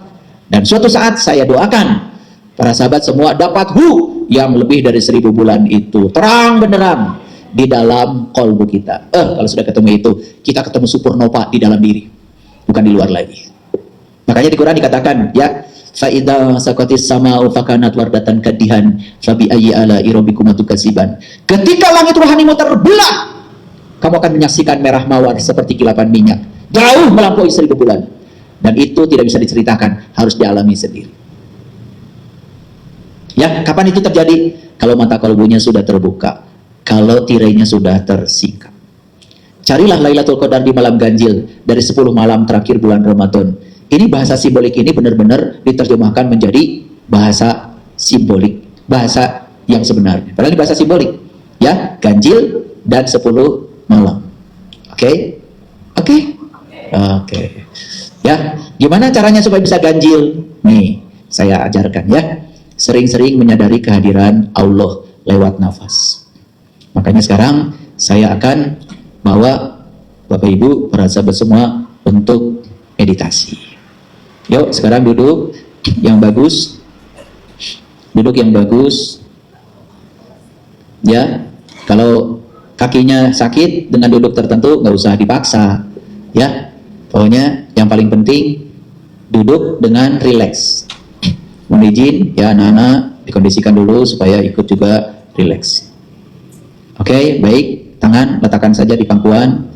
Dan suatu saat saya doakan para sahabat semua dapat hu yang lebih dari 1000 bulan itu. Terang benderang di dalam kolbu kita. Kalau sudah ketemu itu, kita ketemu supernova di dalam diri. Bukan di luar lagi. Makanya di Quran dikatakan, ya, fa'idha sakotis sama'u fakanat wardatan kadihan fabi ayyi ala irobikuma tukasiban. Ketika langit rohanimu terbelah, kamu akan menyaksikan merah mawar seperti kilapan minyak, jauh melampaui 1000 bulan. Dan itu tidak bisa diceritakan, harus dialami sendiri. Ya, kapan itu terjadi? Kalau mata kolbunya sudah terbuka, kalau tirainya sudah tersingkap. Carilah Lailatul Qadar di malam ganjil dari 10 malam terakhir bulan Ramadan. Ini bahasa simbolik ini benar-benar diterjemahkan menjadi bahasa simbolik, bahasa yang sebenarnya. Padahal ini bahasa simbolik, ya, ganjil dan 10 malam. Oke? Ya, gimana caranya supaya bisa ganjil? Nih, saya ajarkan ya. Sering-sering menyadari kehadiran Allah lewat nafas. Makanya sekarang saya akan bawa Bapak Ibu, para sahabat semua untuk meditasi. Yuk, sekarang duduk yang bagus. Duduk yang bagus. Ya, kalau kakinya sakit dengan duduk tertentu nggak usah dipaksa. Ya, pokoknya yang paling penting duduk dengan rileks. Mohon izin ya anak-anak, dikondisikan dulu supaya ikut juga rileks. Oke, baik. Tangan letakkan saja di pangkuan.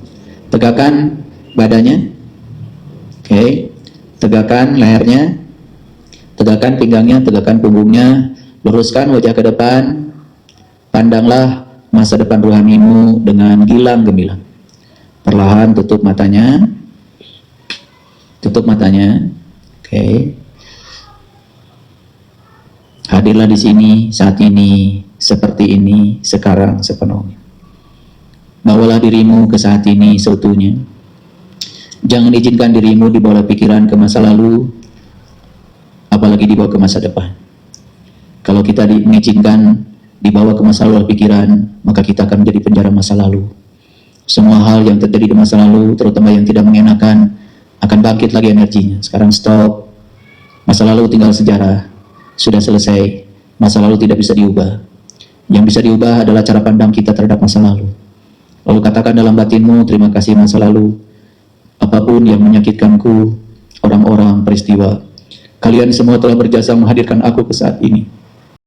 Tegakkan badannya. Oke. Tegakkan lehernya. Tegakkan pinggangnya, tegakkan punggungnya. Luruskan wajah ke depan. Pandanglah masa depan rohanimu dengan gilang gemilang. Perlahan tutup matanya. Tutup matanya. Oke. Hadirlah di sini, saat ini, seperti ini, sekarang, sepenuhnya. Bawalah dirimu ke saat ini seutuhnya. Jangan izinkan dirimu dibawa pikiran ke masa lalu, apalagi dibawa ke masa depan. Kalau kita mengizinkan dibawa ke masa lalu pikiran, maka kita akan menjadi penjara masa lalu. Semua hal yang terjadi di masa lalu, terutama yang tidak mengenakan, akan bangkit lagi energinya. Sekarang stop. Masa lalu tinggal sejarah. Sudah selesai, masa lalu tidak bisa diubah. Yang bisa diubah adalah cara pandang kita terhadap masa lalu. Lalu katakan dalam batinmu, terima kasih masa lalu. Apapun yang menyakitkanku, orang-orang, peristiwa, kalian semua telah berjasa menghadirkan aku ke saat ini.